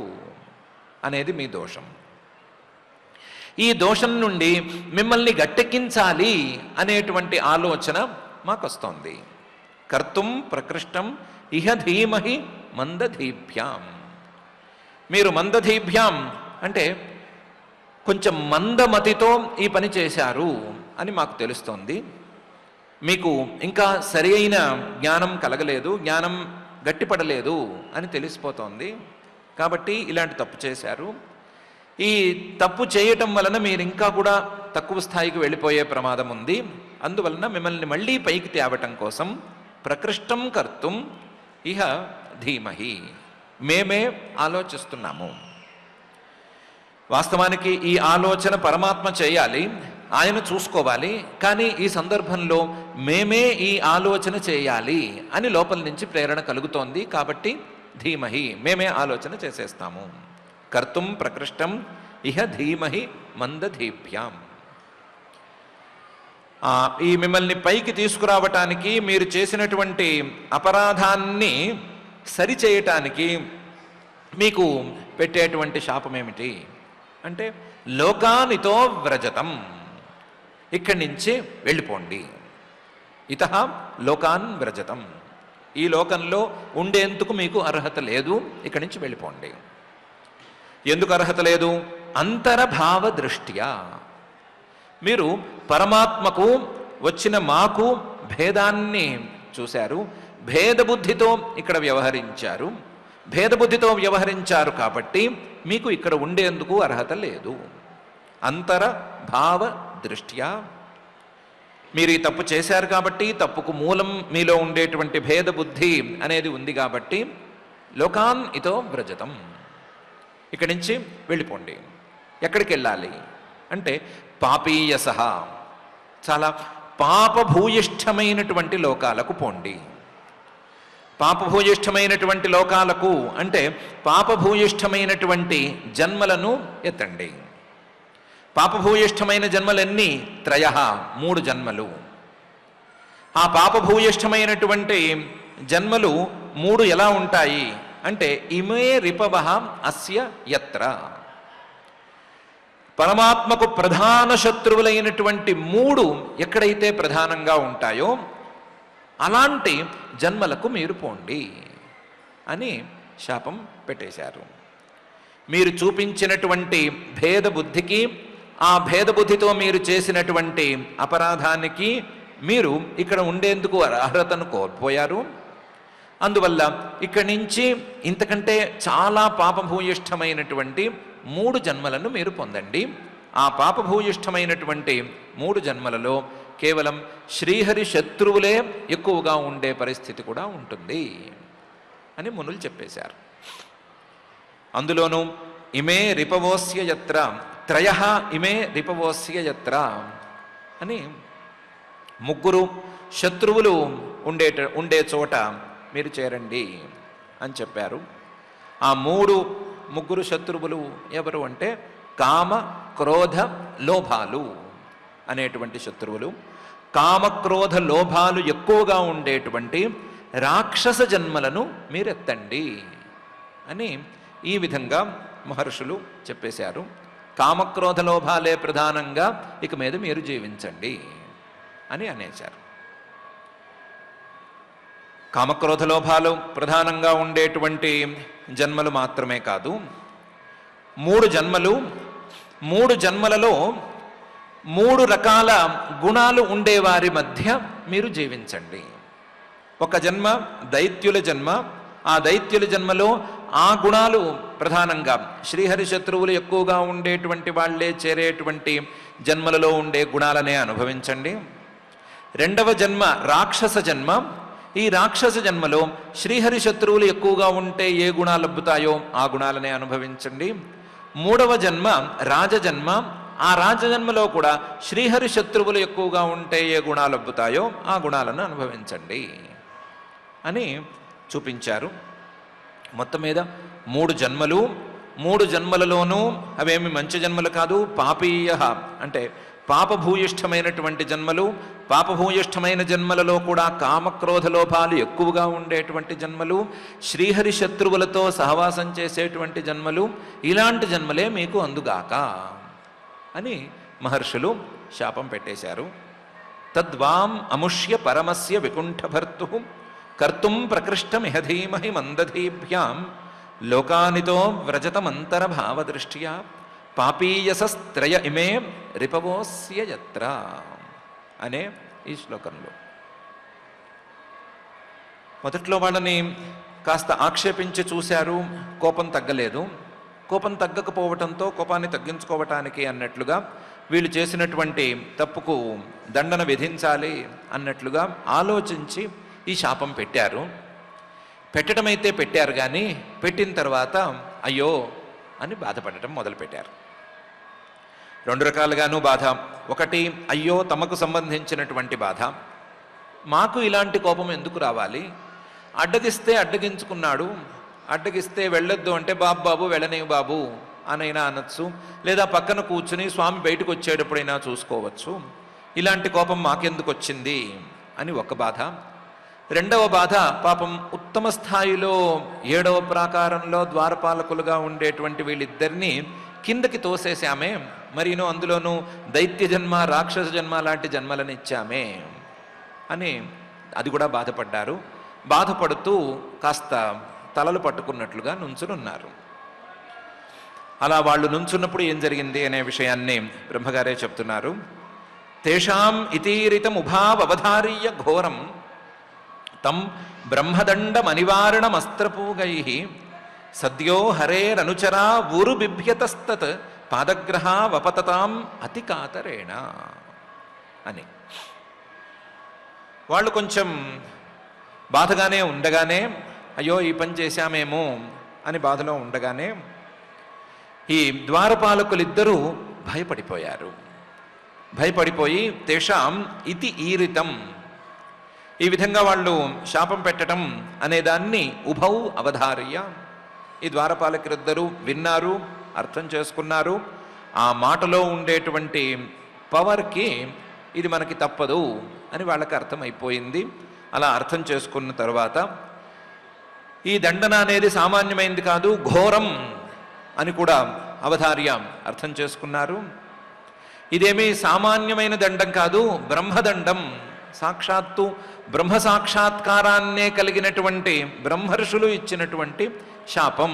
అనేది మీ దోషం. ఈ దోషం నుండి మిమ్మల్ని గట్టెక్కించాలి అనేటువంటి ఆలోచన మాకు వస్తోంది. కర్తుం ప్రకృష్టం ఇహ ధీమహి మందధీభ్యాం. మీరు మందధీభ్యాం అంటే కొంచెం మందమతితో ఈ పని చేశారు అని మాకు తెలుస్తోంది. మీకు ఇంకా సరి అయిన జ్ఞానం కలగలేదు, జ్ఞానం గట్టిపడలేదు అని తెలిసిపోతోంది. కాబట్టి ఇలాంటి తప్పు చేశారు. ఈ తప్పు చేయటం వలన మీరు ఇంకా కూడా తక్కువ స్థాయికి వెళ్ళిపోయే ప్రమాదం ఉంది. అందువలన మిమ్మల్ని మళ్ళీ పైకి తేవటం కోసం ప్రకృష్టం కర్తుం ఇహ ధీమహి మేమే ఆలోచిస్తున్నాము. వాస్తవానికి ఈ ఆలోచన పరమాత్మ చేయాలి, ఆయన చూసుకోవాలి. కానీ ఈ సందర్భంలో మేమే ఈ ఆలోచన చేయాలి అని లోపల నుంచి ప్రేరణ కలుగుతోంది. కాబట్టి ధీమహి మేమే ఆలోచన చేసేస్తాము. కర్తుం ప్రకృష్టం ఇహ ధీమహి మందధీభ్యాం. ఈ మిమ్మల్ని పైకి తీసుకురావటానికి, మీరు చేసినటువంటి అపరాధాన్ని సరిచేయటానికి మీకు పెట్టేటువంటి శాపం ఏమిటి అంటే లోకానితో వ్రజతం, ఇక్కడి నుంచి వెళ్ళిపోండి. ఇతః లోకాన్ వ్రజతం, ఈ లోకంలో ఉండేందుకు మీకు అర్హత లేదు, ఇక్కడి నుంచి వెళ్ళిపోండి. ఎందుకు అర్హత లేదు? అంతరభావ దృష్ట్యా. మీరు పరమాత్మకు వచ్చిన మాకు భేదాన్ని చూశారు, భేదబుద్ధితో ఇక్కడ వ్యవహరించారు. భేదబుద్ధితో వ్యవహరించారు కాబట్టి మీకు ఇక్కడ ఉండేందుకు అర్హత లేదు. అంతరభావ దృష్ట్యా మీరు ఈ తప్పు చేశారు కాబట్టి, తప్పుకు మూలం మీలో ఉండేటువంటి భేదబుద్ధి అనేది ఉంది కాబట్టి లోకాన్ ఇతో వ్రజతం, ఇక్కడి నుంచి వెళ్ళిపోండి. ఎక్కడికి వెళ్ళాలి అంటే పాపీయసహ, చాలా పాపభూయిష్టమైనటువంటి లోకాలకు పోండి. పాపభూయిష్టమైనటువంటి లోకాలకు అంటే పాపభూయిష్టమైనటువంటి జన్మలను ఎత్తండి. పాపభూయిష్టమైన జన్మలన్నీ 3 3 జన్మలు. ఆ పాపభూయిష్టమైనటువంటి జన్మలు 3 ఎలా ఉంటాయి అంటే ఇమే రిపవః అస్య యత్ర. పరమాత్మకు ప్రధాన శత్రువులైనటువంటి 3 ఎక్కడైతే ప్రధానంగా ఉంటాయో అలాంటి జన్మలకు మీరు పోండి అని శాపం పెట్టేశారు. మీరు చూపించినటువంటి భేదబుద్ధికి, ఆ భేదబుద్ధితో మీరు చేసినటువంటి అపరాధానికి మీరు ఇక్కడ ఉండేందుకు అర్హతను కోల్పోయారు. అందువల్ల ఇక్కడి నుంచి ఇంతకంటే చాలా పాపభూయిష్టమైనటువంటి 3 జన్మలను మీరు పొందండి. ఆ పాపభూయిష్టమైనటువంటి 3 జన్మలలో కేవలం శ్రీహరి శత్రువులే ఎక్కువగా ఉండే పరిస్థితి కూడా ఉంటుంది అని మునులు చెప్పేశారు. అందులోనూ ఇమే రిపవోస్య యత్ర 3 ఇమే రిపవోస్య యత్ర అని 3 శత్రువులు ఉండే చోట మీరు చేరండి అని చెప్పారు. ఆ 3 శత్రువులు ఎవరు అంటే కామ క్రోధ లోభాలు అనేటువంటి శత్రువులు. కామక్రోధ లోభాలు ఎక్కువగా ఉండేటువంటి రాక్షస జన్మలను మీరెత్తండి అని ఈ విధంగా మహర్షులు చెప్పేశారు. కామక్రోధ లోభాలే ప్రధానంగా ఇక మీద మీరు జీవించండి అని అనేశారు. కామక్రోధ లోభాలు ప్రధానంగా ఉండేటువంటి జన్మలు మాత్రమే కాదు, 3 జన్మలు. 3 జన్మలలో 3 రకాల గుణాలు ఉండేవారి మధ్య మీరు జీవించండి. ఒక జన్మ దైత్యుల జన్మ. ఆ దైత్యుల జన్మలో ఆ గుణాలు ప్రధానంగా శ్రీహరి శత్రువులు ఎక్కువగా ఉండేటువంటి వాళ్లే చేరేటువంటి జన్మలలో ఉండే గుణాలనే అనుభవించండి. 2వ జన్మ రాక్షస జన్మ. ఈ రాక్షస జన్మలో శ్రీహరి శత్రువులు ఎక్కువగా ఉంటే ఏ గుణాలు లబ్బుతాయో ఆ గుణాలనే అనుభవించండి. 3వ జన్మ రాజజన్మ, ఆ రాజజన్మలో కూడా శ్రీహరి శత్రువులు ఎక్కువగా ఉంటే ఏ గుణాలు లబ్బుతాయో ఆ గుణాలను అనుభవించండి అని చూపించారు. మొత్తం మీద 3 జన్మలు, 3 జన్మలలోనూ అవేమి మంచి జన్మలు కాదు, పాపీయ అంటే పాపభూయిష్టమైనటువంటి జన్మలు. పాపభూయిష్టమైన జన్మలలో కూడా కామక్రోధ లోభాలు ఎక్కువగా ఉండేటువంటి జన్మలు, శ్రీహరి శత్రువులతో సహవాసం చేసేటువంటి జన్మలు, ఇలాంటి జన్మలే మీకు అందుగాక అని మహర్షులు శాపం పెట్టేశారు. తద్వాం అముష్య పరమస్య వికుంఠభర్తు కర్తుం ప్రకృష్టమిహ ధీమహి మందధీభ్యాం లోకానితో వ్రజతమంతరభావదృష్ట్యా పాపీయసస్త్రయ ఇమే రిపవోస్య యత్ర అనే ఈ శ్లోకంలో మొదట్లో వాళ్ళని కాస్త ఆక్షేపించి చూశారు, కోపం తగ్గలేదు. కోపం తగ్గకపోవటంతో కోపాన్ని తగ్గించుకోవటానికి అన్నట్లుగా వీళ్ళు చేసినటువంటి తప్పుకు దండన విధించాలి అన్నట్లుగా ఆలోచించి ఈ శాపం పెట్టారు. పెట్టడమైతే పెట్టారు, కానీ పెట్టిన తర్వాత అయ్యో అని బాధపడటం మొదలుపెట్టారు. 2 రకాలుగాను బాధ. ఒకటి అయ్యో తమకు సంబంధించినటువంటి బాధ, మాకు ఇలాంటి కోపం ఎందుకు రావాలి, అడ్డగిస్తే అడ్డగించుకున్నాడు, అడ్డగిస్తే వెళ్ళొద్దు అంటే బాబు వెళ్ళనివి బాబు అనైనా అనొచ్చు, లేదా పక్కన కూర్చుని స్వామి బయటకు వచ్చేటప్పుడైనా చూసుకోవచ్చు, ఇలాంటి కోపం మాకెందుకు వచ్చింది అని ఒక బాధ. 2వ బాధ పాపం ఉత్తమ స్థాయిలో 7వ ప్రాకారంలో ద్వారపాలకులుగా ఉండేటువంటి వీళ్ళిద్దరినీ కిందకి తోసేసామే, మరీనో అందులోనూ దైత్య జన్మ రాక్షస జన్మ లాంటి జన్మలను ఇచ్చామే అని అది కూడా బాధపడ్డారు. బాధపడుతూ కాస్త తలలు పట్టుకున్నట్లుగా నుంచునున్నారు. అలా వాళ్ళు నుంచున్నప్పుడు ఏం జరిగింది అనే విషయాన్ని బ్రహ్మగారే చెప్తున్నారు. తేషాం ఇతీరితం ఉభావధారీయ ఘోరం తం బ్రహ్మదండమనివారణమస్త్రపూగై సద్యో హరేరనుచరా ఊరు బిభ్యతస్తత్ పాదగ్రహావపతతాం అతి కాతరేణ అని. వాళ్ళు కొంచెం బాధగానే ఉండగానే, అయ్యో ఈ పని చేశామేమో అని బాధలో ఉండగానే ఈ ద్వారపాలకులిద్దరూ భయపడిపోయారు. భయపడిపోయి తేషాం ఇతి ఈరితం, ఈ విధంగా వాళ్ళు శాపం పెట్టడం అనేదాన్ని ఉభౌ అవధార్య, ఈ ద్వారపాలకులిద్దరూ విన్నారు, అర్థం చేసుకున్నారు. ఆ మాటలో ఉండేటువంటి పవర్కి ఇది మనకి తప్పదు అని వాళ్ళకి అర్థమైపోయింది. అలా అర్థం చేసుకున్న తర్వాత ఈ దండన అనేది సామాన్యమైనది కాదు, ఘోరం అని కూడా అవధార్య అర్థం చేసుకున్నారు. ఇదేమీ సామాన్యమైన దండం కాదు, బ్రహ్మదండం, సాక్షాత్తు బ్రహ్మ సాక్షాత్కారాన్నే కలిగినటువంటి బ్రహ్మర్షులు ఇచ్చినటువంటి శాపం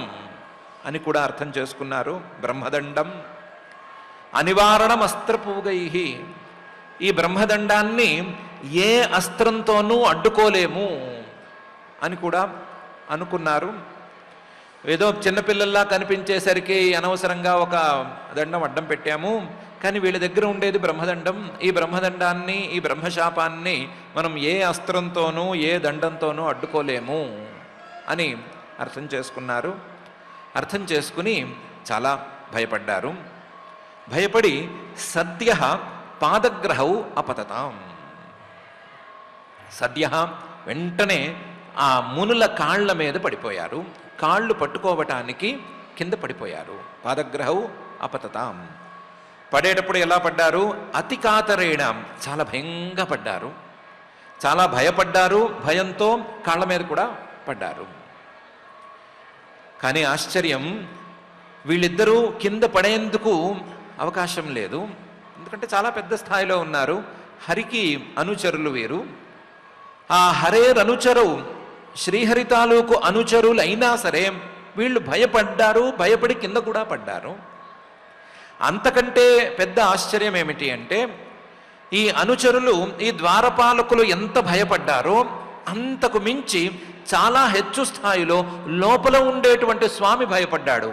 అని కూడా అర్థం చేసుకున్నారు. బ్రహ్మదండం అనివారణం అస్త్రపూగై, ఈ బ్రహ్మదండాన్ని ఏ అస్త్రంతోనూ అడ్డుకోలేము అని కూడా అనుకున్నారు. ఏదో చిన్నపిల్లల్లా కనిపించేసరికి అనవసరంగా ఒక దండం అడ్డం పెట్టాము, కానీ వీళ్ళ దగ్గర ఉండేది బ్రహ్మదండం. ఈ బ్రహ్మదండాన్ని, ఈ బ్రహ్మశాపాన్ని మనం ఏ అస్త్రంతోనూ ఏ దండంతోనూ అడ్డుకోలేము అని అర్థం చేసుకున్నారు. అర్థం చేసుకుని చాలా భయపడ్డారు. భయపడి సద్య పాదగ్రహౌ అపతతాం, సద్య వెంటనే ఆ మునుల కాళ్ల మీద పడిపోయారు. కాళ్ళు పట్టుకోవటానికి కింద పడిపోయారు. పాదగ్రహౌ అపతతాం, పడేటప్పుడు ఎలా పడ్డారు, అతి కాతరేణ, చాలా భయంగా పడ్డారు, చాలా భయపడ్డారు. భయంతో కాళ్ళ మీద కూడా పడ్డారు. కానీ ఆశ్చర్యం, వీళ్ళిద్దరూ కింద పడేందుకు అవకాశం లేదు, ఎందుకంటే చాలా పెద్ద స్థాయిలో ఉన్నారు. హరికి అనుచరులు వీరు. ఆ హరేరనుచరు, శ్రీహరి తాలూకు అనుచరులైనా సరే వీళ్ళు భయపడ్డారు, భయపడి కింద కూడా పడ్డారు. అంతకంటే పెద్ద ఆశ్చర్యం ఏమిటి అంటే, ఈ అనుచరులు, ఈ ద్వారపాలకులు ఎంత భయపడ్డారో అంతకు మించి చాలా హెచ్చు స్థాయిలో లోపల ఉండేటువంటి స్వామి భయపడ్డాడు.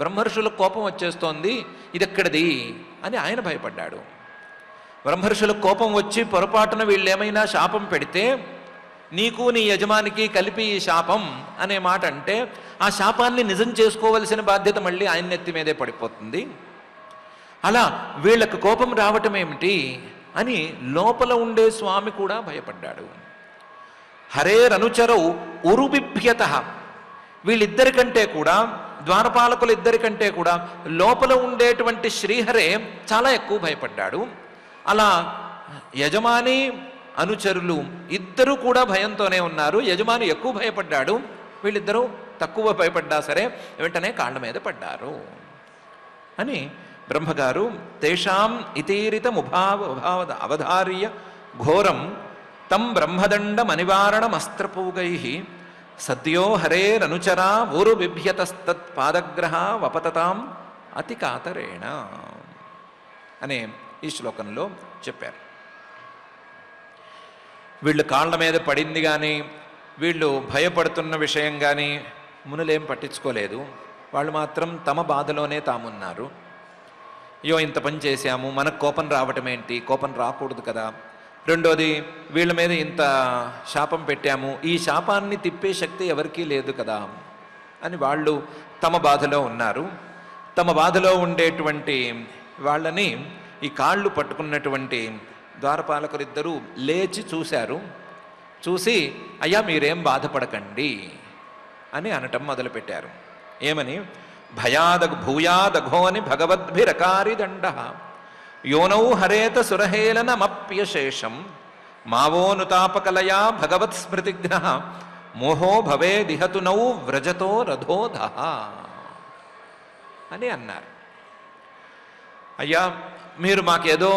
బ్రహ్మర్షులకు కోపం వచ్చేస్తోంది, ఇదెక్కడిది అని ఆయన భయపడ్డాడు. బ్రహ్మర్షులకు కోపం వచ్చి పొరపాటున వీళ్ళు ఏమైనా శాపం పెడితే నీకు నీ యజమానికి కలిపి ఈ శాపం అనే మాట అంటే ఆ శాపాన్ని నిజం చేసుకోవలసిన బాధ్యత మళ్ళీ ఆయన నెత్తి మీదే పడిపోతుంది. అలా వీళ్ళకు కోపం రావటం ఏమిటి అని లోపల ఉండే స్వామి కూడా భయపడ్డాడు. హరేరనుచరౌ ఉరుబిభ్యత, వీళ్ళిద్దరికంటే కూడా, ద్వారపాలకులిద్దరికంటే కూడా లోపల ఉండేటువంటి శ్రీహరే చాలా ఎక్కువ భయపడ్డాడు. అలా యజమాని అనుచరులు ఇద్దరూ కూడా భయంతోనే ఉన్నారు. యజమాని ఎక్కువ భయపడ్డాడు, వీళ్ళిద్దరూ తక్కువ భయపడ్డా సరే వెంటనే కాళ్ళ మీద పడ్డారు అని బ్రహ్మగారు తేషాం ఇతీరితముభావ అవధార్య ఘోరం తం బ్రహ్మదండమనివారణమస్త్రపూగై సద్యో హరేరనుచరా ఊరు బిభ్యతస్తత్ పాదగ్రహ వపతతాం అతి కాతరేణ అనే ఈ శ్లోకంలో చెప్పారు. వీళ్ళు కాళ్ళ మీద పడింది కానీ, వీళ్ళు భయపడుతున్న విషయం కానీ మునులేం పట్టించుకోలేదు. వాళ్ళు మాత్రం తమ బాధలోనే తామున్నారు. అయ్యో ఇంత పని చేశాము, మనకు కోపం రావటం ఏంటి, కోపం రాకూడదు కదా. రెండోది, వీళ్ళ మీద ఇంత శాపం పెట్టాము, ఈ శాపాన్ని తిప్పే శక్తి ఎవరికీ లేదు కదా అని వాళ్ళు తమ బాధలో ఉన్నారు. తమ బాధలో ఉండేటువంటి వాళ్ళని ఈ కాళ్ళు పట్టుకున్నటువంటి ద్వారపాలకులిద్దరూ లేచి చూశారు. చూసి అయ్యా మీరేం బాధపడకండి అని అనటం మొదలుపెట్టారు. ఏమని? భూయాదఘోని భగవద్భిరకారి దండ యోనౌ హరేత సురహేళనమప్యశేషం మావోనుతాపకలయా భగవత్ స్మృతిఘ్న మోహో భవేదిహతునౌ వ్రజతో రథోధ అని అన్నారు. అయ్యా మీరు మాకేదో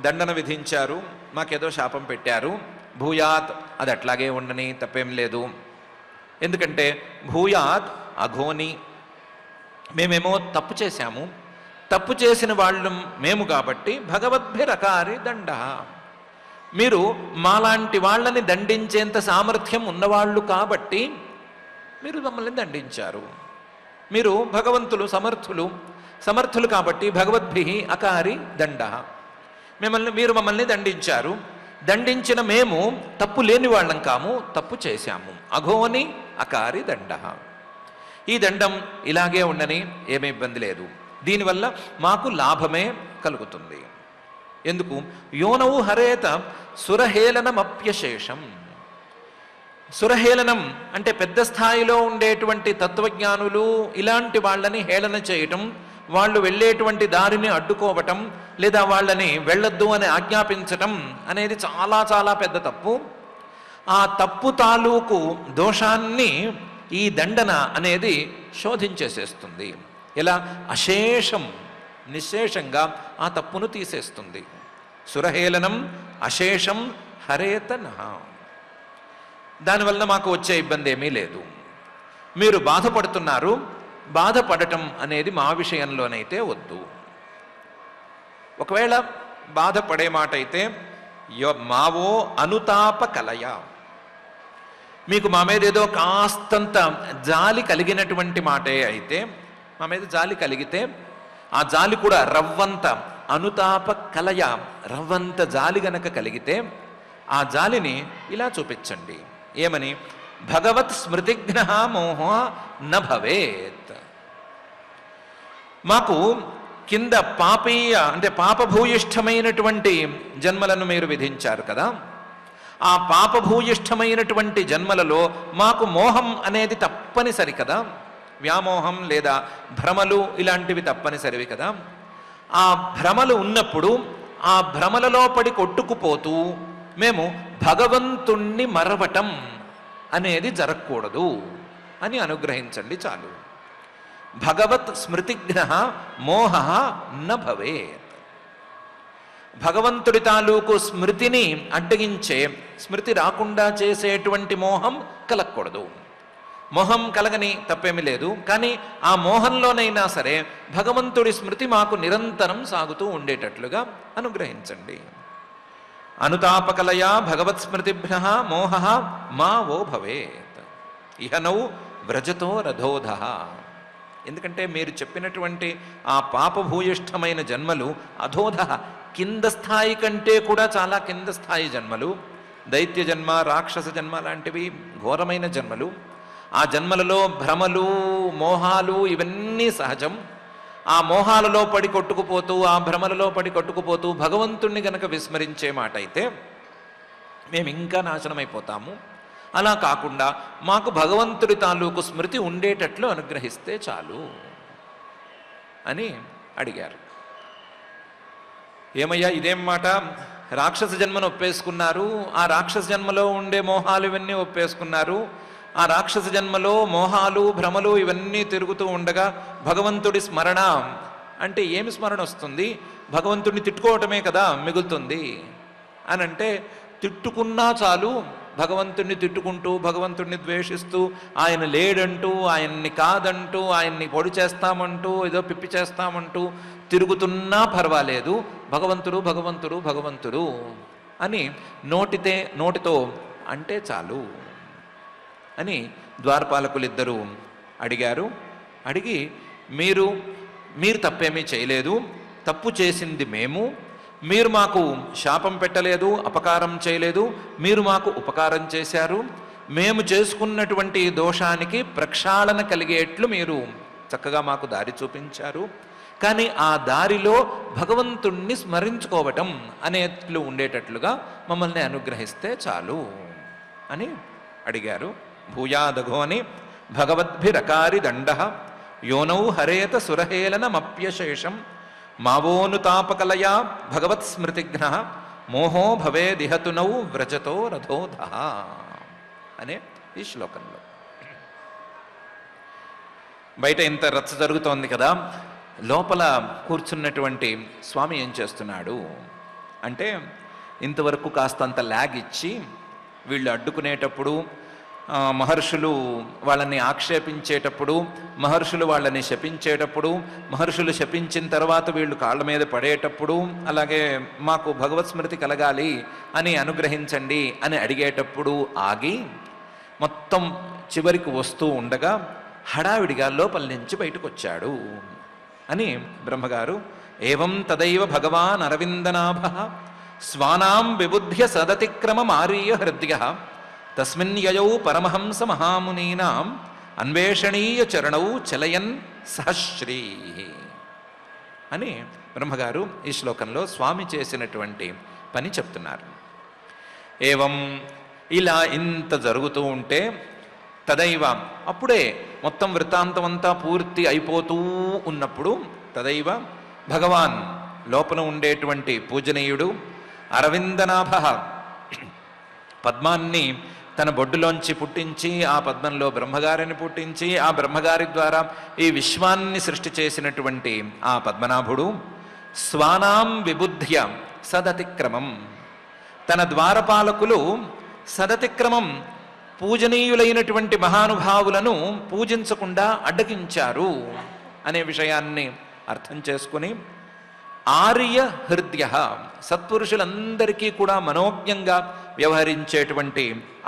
దండన విధించారు, మాకేదో శాపం పెట్టారు, భూయాత్ అది అట్లాగే ఉండని, తప్పేం లేదు. ఎందుకంటే భూయాత్ అఘోని, మేమేమో తప్పు చేశాము, తప్పు చేసిన వాళ్ళు మేము కాబట్టి భగవద్భిరకారి దండ, మీరు మాలాంటి వాళ్ళని దండించేంత సామర్థ్యం ఉన్నవాళ్ళు కాబట్టి మీరు మమ్మల్ని దండించారు. మీరు భగవంతులు సమర్థులు కాబట్టి భగవద్భి అకారి దండ, మీరు మమ్మల్ని దండించారు. దండించిన మేము తప్పు లేని వాళ్ళం కాము, తప్పు చేశాము. అఘోని అకారి దండ, ఈ దండం ఇలాగే ఉండని ఏమీ ఇబ్బంది లేదు, దీనివల్ల మాకు లాభమే కలుగుతుంది. ఎందుకు? యోనవు హరేత సురహేళనమప్యశేషం. సురహేళనం అంటే పెద్ద స్థాయిలో ఉండేటువంటి తత్వజ్ఞానులు ఇలాంటి వాళ్ళని హేళన చేయటం, వాళ్ళు వెళ్ళేటువంటి దారిని అడ్డుకోవటం, లేదా వాళ్ళని వెళ్ళొద్దు అని ఆజ్ఞాపించటం అనేది చాలా చాలా పెద్ద తప్పు. ఆ తప్పు తాలూకు దోషాన్ని ఈ దండన అనేది శోధించేసేస్తుంది. ఇలా అశేషం, నిశ్శేషంగా ఆ తప్పును తీసేస్తుంది. సురహేళనం అశేషం హరేతన, దానివల్ల మాకు వచ్చే ఇబ్బంది ఏమీ లేదు. మీరు బాధపడుతున్నారు, బాధపడటం అనేది మా విషయంలోనైతే వద్దు. ఒకవేళ బాధపడే మాట అయితే మావో అనుతాప కలయ, మీకు మా మీద ఏదో కాస్తంత జాలి కలిగినటువంటి మాటే అయితే, మా మీద జాలి కలిగితే ఆ జాలి కూడా రవ్వంత, అనుతాప కలయ రవ్వంత జాలి గనక కలిగితే ఆ జాలిని ఇలా చూపించండి. ఏమని? భగవత్ స్మృతిఘ్న మోహ న భవేత్. మాకు కింద పాపీయ అంటే పాపభూయిష్టమైనటువంటి జన్మలను మీరు విధించారు కదా, ఆ పాపభూయిష్టమైనటువంటి జన్మలలో మాకు మోహం అనేది తప్పనిసరి కదా, వ్యామోహం లేదా భ్రమలు ఇలాంటివి తప్పనిసరివి కదా. ఆ భ్రమలు ఉన్నప్పుడు ఆ భ్రమలలో పడి కొట్టుకుపోతూ మేము భగవంతుణ్ణి మరవటం అనేది జరగకూడదు అని అనుగ్రహించండి చాలు. భగవత్ స్మృతిఘ్న మోహ న భవేత్. భగవంతుడి తాలూకు స్మృతిని అడ్డగించే, స్మృతి రాకుండా చేసేటువంటి మోహం కలగకూడదు. మోహం కలగని తప్పేమీ లేదు, కానీ ఆ మోహంలోనైనా సరే భగవంతుడి స్మృతి మాకు నిరంతరం సాగుతూ ఉండేటట్లుగా అనుగ్రహించండి. అనుతాపకలయా భగవత్ స్మృతిభ్య మోహ మా ఓ భవేత్ ఇహనౌ వ్రజతో రథోధ. ఎందుకంటే మీరు చెప్పినటువంటి ఆ పాపభూయిష్టమైన జన్మలు అధోధ, కింద స్థాయి కంటే కూడా చాలా కింద స్థాయి జన్మలు. దైత్య జన్మ, రాక్షస జన్మ లాంటివి ఘోరమైన జన్మలు. ఆ జన్మలలో భ్రమలు, మోహాలు ఇవన్నీ సహజం. ఆ మోహాలలో పడి కొట్టుకుపోతూ, ఆ భ్రమలలో పడి కొట్టుకుపోతూ భగవంతుణ్ణి గనక విస్మరించే మాట అయితే మేము ఇంకా నాశనమైపోతాము. అలా కాకుండా మాకు భగవంతుడి తాలూకు స్మృతి ఉండేటట్లు అనుగ్రహిస్తే చాలు అని అడిగారు. ఏమయ్యా ఇదేం మాట, రాక్షస జన్మను ఒప్పేసుకున్నారు, ఆ రాక్షస జన్మలో ఉండే మోహాలు ఇవన్నీ ఒప్పేసుకున్నారు, ఆ రాక్షస జన్మలో మోహాలు భ్రమలు ఇవన్నీ తిరుగుతూ ఉండగా భగవంతుడి స్మరణ అంటే ఏమి స్మరణ వస్తుంది? భగవంతుడిని తిట్టుకోవటమే కదా మిగులుతుంది అని అంటే, తిట్టుకున్నా చాలు, భగవంతుడిని తిట్టుకుంటూ భగవంతుడిని ద్వేషిస్తూ ఆయన లేడంటూ, ఆయన్ని కాదంటూ, ఆయన్ని పొడి చేస్తామంటూ, ఏదో పిప్పి చేస్తామంటూ తిరుగుతున్నా పర్వాలేదు, భగవంతుడు భగవంతుడు భగవంతుడు అని నోటితో అంటే చాలు అని ద్వారపాలకులిద్దరూ అడిగారు. అడిగి మీరు తప్పేమీ చేయలేదు, తప్పు చేసింది మేము, మీరు మాకు శాపం పెట్టలేదు, అపకారం చేయలేదు, మీరు మాకు ఉపకారం చేశారు, మేము చేసుకున్నటువంటి దోషానికి ప్రక్షాళన కలిగేట్లు మీరు చక్కగా మాకు దారి చూపించారు. కానీ ఆ దారిలో భగవంతుణ్ణి స్మరించుకోవటం అనేట్లు ఉండేటట్లుగా మమ్మల్ని అనుగ్రహిస్తే చాలు అని అడిగారు. భూయాదఘో అని భగవద్భిరకారి దండ యోనౌ హరేత సురహేళనమప్యశేషం మావోనుతాపకలయా భగవత్ స్మృతిఘ్న మోహో భవేదిహతునౌ వ్రజతో రథోధ అనే ఈ శ్లోకంలో. బయట ఇంత రచ్చ జరుగుతోంది కదా, లోపల కూర్చున్నటువంటి స్వామి ఏం చేస్తున్నాడు అంటే, ఇంతవరకు కాస్తంత ల్యాగ్ ఇచ్చి వీళ్ళు అడ్డుకునేటప్పుడు, మహర్షులు వాళ్ళని ఆక్షేపించేటప్పుడు, మహర్షులు వాళ్ళని శపించేటప్పుడు, మహర్షులు శపించిన తర్వాత వీళ్ళు కాళ్ళ మీద పడేటప్పుడు, అలాగే మాకు భగవత్ స్మృతి కలగాలి అని అనుగ్రహించండి అని అడిగేటప్పుడు ఆగి మొత్తం చివరికి వస్తూ ఉండగా హడావిడిగా లోపల నుంచి బయటకు వచ్చాడు అని బ్రహ్మగారు. ఏవం తదైవ భగవాన్ అరవిందనాభ స్వానాం విబుధ్య సదతిక్రమమారీయ హృద్య తస్మిన్ యయౌ పరమహంస మహామునీనాం అన్వేషణీయ చరణౌ చలయన్ సహశ్రీ అని బ్రహ్మగారు ఈ శ్లోకంలో స్వామి చేసినటువంటి పని చెప్తున్నారు. ఏవం ఇలా ఇంత జరుగుతూ ఉంటే తదైవ అప్పుడే మొత్తం వృత్తాంతం అంతా పూర్తి అయిపోతూ ఉన్నప్పుడు తదైవ భగవాన్ లోపల ఉండేటువంటి పూజనీయుడు అరవిందనాభ పద్మాన్ని తన బొడ్డులోంచి పుట్టించి, ఆ పద్మంలో బ్రహ్మగారిని పుట్టించి, ఆ బ్రహ్మగారి ద్వారా ఈ విశ్వాన్ని సృష్టి చేసినటువంటి ఆ పద్మనాభుడు స్వానాం విబుధ్య సదతిక్రమం, తన ద్వారపాలకులు సదతిక్రమం పూజనీయులైనటువంటి మహానుభావులను పూజించకుండా అడ్డగించారు అనే విషయాన్ని అర్థం చేసుకుని, ఆర్య హృదయ సత్పురుషులందరికీ కూడా మనోజ్ఞంగా వ్యవహరించేటువంటి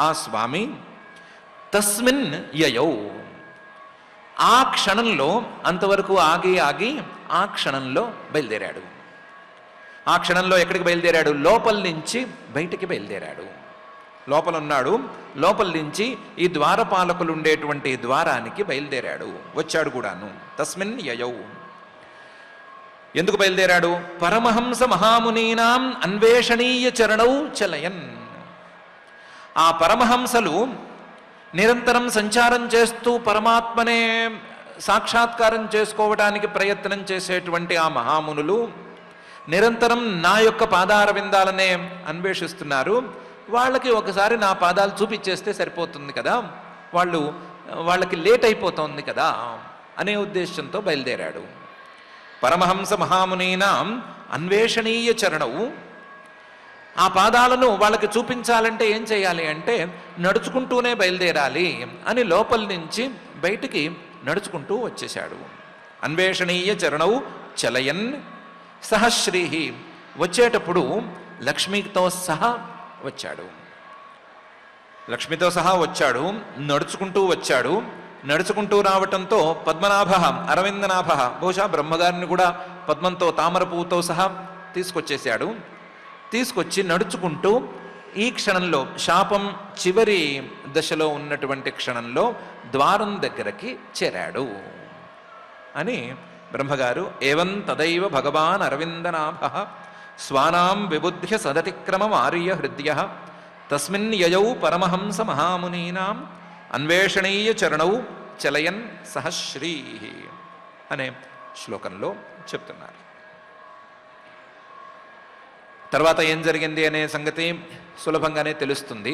ఆ స్వామి తస్మిన్ యయౌ ఆ క్షణంలో, అంతవరకు ఆగి ఆ క్షణంలో బయలుదేరాడు. ఆ క్షణంలో ఎక్కడికి బయలుదేరాడు? లోపల నుంచి బయటికి బయలుదేరాడు. లోపల ఉన్నాడు, లోపల నుంచి ఈ ద్వారపాలకులు ఉండేటువంటి ద్వారానికి బయలుదేరాడు, వచ్చాడు కూడాను. తస్మిన్ యయౌ ఎందుకు బయలుదేరాడు? పరమహంస మహామునీనాం అన్వేషణీయ చరణౌ చలయన్, ఆ పరమహంసలు నిరంతరం సంచారం చేస్తూ పరమాత్మనే సాక్షాత్కారం చేసుకోవడానికి ప్రయత్నం చేసేటువంటి ఆ మహామునులు నిరంతరం నా యొక్క పాదార విందాలనే అన్వేషిస్తున్నారు. వాళ్ళకి ఒకసారి నా పాదాలు చూపించేస్తే సరిపోతుంది కదా, వాళ్ళకి లేట్ అయిపోతుంది కదా అనే ఉద్దేశంతో బయలుదేరాడు. పరమహంస మహామునీనాం అన్వేషణీయ చరణవు, ఆ పాదాలను వాళ్ళకి చూపించాలంటే ఏం చేయాలి అంటే నడుచుకుంటూనే బయలుదేరాలి అని లోపల నుంచి బయటికి నడుచుకుంటూ వచ్చేశాడు. అన్వేషణీయ చరణవు చలయన్ సహశ్రీ, వచ్చేటప్పుడు లక్ష్మితో సహా వచ్చాడు. లక్ష్మితో సహా వచ్చాడు, నడుచుకుంటూ వచ్చాడు. నడుచుకుంటూ రావటంతో పద్మనాభ అరవిందనాభ, బహుశా బ్రహ్మగారిని కూడా పద్మంతో తామర పువ్వుతో సహా తీసుకొచ్చేశాడు. తీసుకొచ్చి నడుచుకుంటూ ఈ క్షణంలో శాపం చివరి దశలో ఉన్నటువంటి క్షణంలో ద్వారం దగ్గరకి చేరాడు అని బ్రహ్మగారు ఏవం తదైవ భగవాన్ అరవిందనాభ స్వానాం విబుధ్య సదతిక్రమం ఆర్య హృదయ తస్మిన్ యయౌ పరమహంస మహామునీనాం అన్వేషణీయ చరణౌ చలయన్ సహశ్రీ అనే శ్లోకంలో చెప్తున్నారు. తర్వాత ఏం జరిగింది అనే సంగతి సులభంగానే తెలుస్తుంది.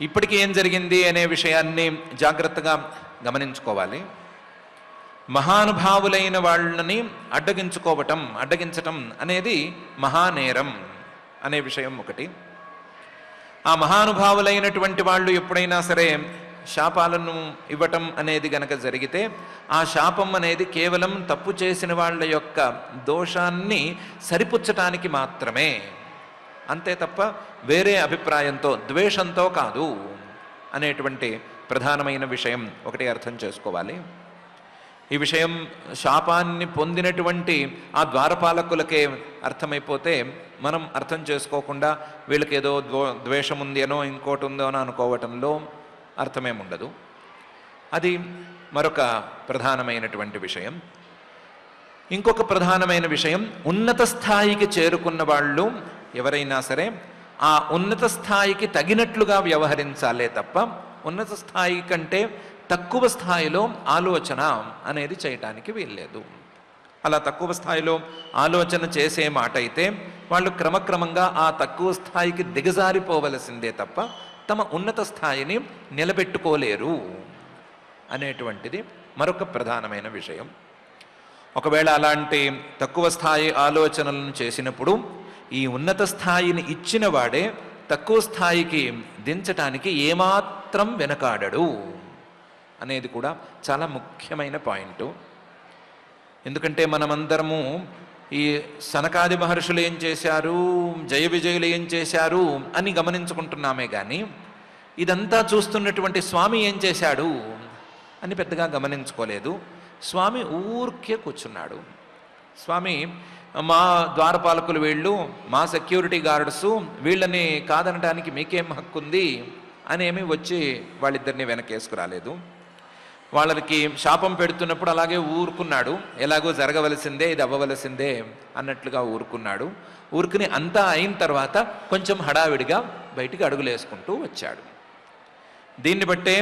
ఇప్పటికీ ఏం జరిగింది అనే విషయాన్ని జాగ్రత్తగా గమనించుకోవాలి. మహానుభావులైన వాళ్ళని అడ్డగించటం అనేది మహానేరం అనే విషయం ఒకటి. ఆ మహానుభావులైనటువంటి వాళ్ళు ఎప్పుడైనా సరే శాపాలను ఇవ్వటం అనేది గనక జరిగితే ఆ శాపం అనేది కేవలం తప్పు చేసిన వాళ్ళ యొక్క దోషాన్ని సరిపుచ్చటానికి మాత్రమే, అంతే తప్ప వేరే అభిప్రాయంతో ద్వేషంతో కాదు అనేటువంటి ప్రధానమైన విషయం ఒకటి అర్థం చేసుకోవాలి. ఈ విషయం శాపాన్ని పొందినటువంటి ఆ ద్వారపాలకులకే అర్థమైపోతే మనం అర్థం చేసుకోకుండా వీళ్ళకి ఏదో ద్వేషం ఉంది అనో ఇంకోటి ఉందో అని అనుకోవటంలో అర్థమేముండదు. అది మరొక ప్రధానమైనటువంటి విషయం. ఇంకొక ప్రధానమైన విషయం, ఉన్నత స్థాయికి చేరుకున్న వాళ్ళు ఎవరైనా సరే ఆ ఉన్నత స్థాయికి తగినట్లుగా వ్యవహరించాలే తప్ప ఉన్నత స్థాయి కంటే తక్కువ స్థాయిలో ఆలోచన అనేది చేయటానికి వీల్లేదు. అలా తక్కువ స్థాయిలో ఆలోచన చేసే మాట అయితే వాళ్ళు క్రమక్రమంగా ఆ తక్కువ స్థాయికి దిగజారిపోవలసిందే తప్ప తమ ఉన్నత స్థాయిని నిలబెట్టుకోలేరు అనేటువంటిది మరొక ప్రధానమైన విషయం. ఒకవేళ అలాంటి తక్కువ స్థాయి ఆలోచనలను చేసినప్పుడు ఈ ఉన్నత స్థాయిని ఇచ్చిన వాడే తక్కువ స్థాయికి దించటానికి ఏమాత్రం వెనకాడడు అనేది కూడా చాలా ముఖ్యమైన పాయింట్. ఎందుకంటే మనమందరము ఈ సనకాది మహర్షులు ఏం చేశారు, జయ విజయులు ఏం చేశారు అని గమనించుకుంటున్నామే కానీ ఇదంతా చూస్తున్నటువంటి స్వామి ఏం చేశాడు అని పెద్దగా గమనించుకోలేదు. స్వామి ఊరికే కూర్చున్నాడు. స్వామి మా ద్వారపాలకులు వీళ్ళు, మా సెక్యూరిటీ గార్డ్సు, వీళ్ళని కాదనడానికి మీకేం హక్కు ఉంది అనేమి వచ్చి వాళ్ళిద్దరిని వెనకేసుకురాలేదు. వాళ్ళకి శాపం పెడుతున్నప్పుడు అలాగే ఊరుకున్నాడు. ఎలాగో జరగవలసిందే, ఇది అవ్వవలసిందే అన్నట్లుగా ఊరుకున్నాడు. ఊరుకుని అంతా అయిన తర్వాత కొంచెం హడావిడిగా బయటికి అడుగులేసుకుంటూ వచ్చాడు. దీన్ని బట్టే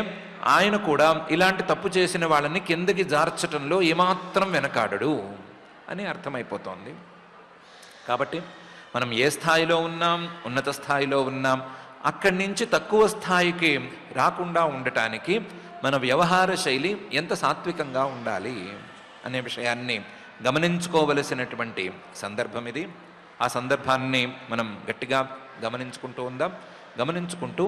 ఆయన కూడా ఇలాంటి తప్పు చేసిన వాళ్ళని కిందకి జార్చటంలో ఏమాత్రం వెనకాడడు అని అర్థమైపోతోంది. కాబట్టి మనం ఏ స్థాయిలో ఉన్నాం, ఉన్నత స్థాయిలో ఉన్నాం, అక్కడి నుంచి తక్కువ స్థాయికి రాకుండా ఉండటానికి మన వ్యవహార శైలి ఎంత సాత్వికంగా ఉండాలి అనే విషయాన్ని గమనించుకోవలసినటువంటి సందర్భం ఇది. ఆ సందర్భాన్ని మనం గట్టిగా గమనించుకుంటూ ఉందాం. గమనించుకుంటూ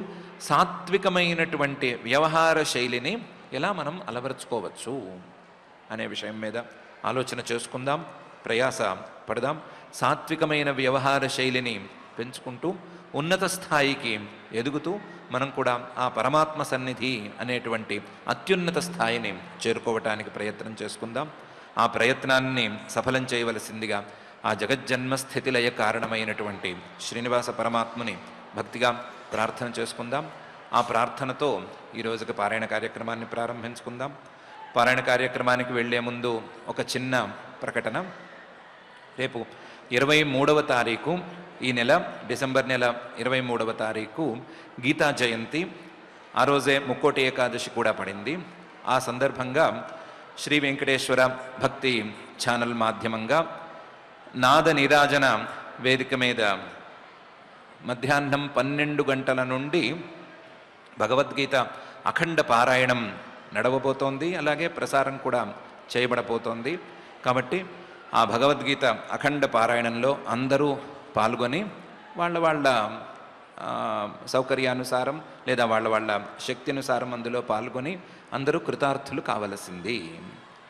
సాత్వికమైనటువంటి వ్యవహార శైలిని ఎలా మనం అలవరుచుకోవచ్చు అనే విషయం మీద ఆలోచన చేసుకుందాం, ప్రయాస పడదాం. సాత్వికమైన వ్యవహార శైలిని పెంచుకుంటూ ఉన్నత స్థాయికి ఎదుగుతూ మనం కూడా ఆ పరమాత్మ సన్నిధి అనేటువంటి అత్యున్నత స్థాయిని చేరుకోవటానికి ప్రయత్నం చేసుకుందాం. ఆ ప్రయత్నాన్ని సఫలం చేయవలసిందిగా ఆ జగజ్జన్మ స్థితిలయ కారణమైనటువంటి శ్రీనివాస పరమాత్ముని భక్తిగా ప్రార్థన చేసుకుందాం. ఆ ప్రార్థనతో ఈ రోజుకి పారాయణ కార్యక్రమాన్ని ప్రారంభించుకుందాం. పారాయణ కార్యక్రమానికి వెళ్లే ముందు ఒక చిన్న ప్రకటన. రేపు 23వ తారీఖు ఈ నెల, డిసెంబర్ నెల 23వ తారీఖు గీతా జయంతి. ఆ రోజే ముక్కోటి ఏకాదశి కూడా పడింది. ఆ సందర్భంగా శ్రీ వెంకటేశ్వర భక్తి ఛానల్ మాధ్యమంగా నాద నిరాజన వేదిక మీద మధ్యాహ్నం 12 గంటల నుండి భగవద్గీత అఖండ పారాయణం నడవబోతోంది. అలాగే ప్రసారం కూడా చేయబడబోతోంది. కాబట్టి ఆ భగవద్గీత అఖండ పారాయణంలో అందరూ పాల్గొని వాళ్ళ సౌకర్యానుసారం లేదా వాళ్ళ శక్తి అనుసారం అందులో పాల్గొని అందరూ కృతార్థులు కావలసింది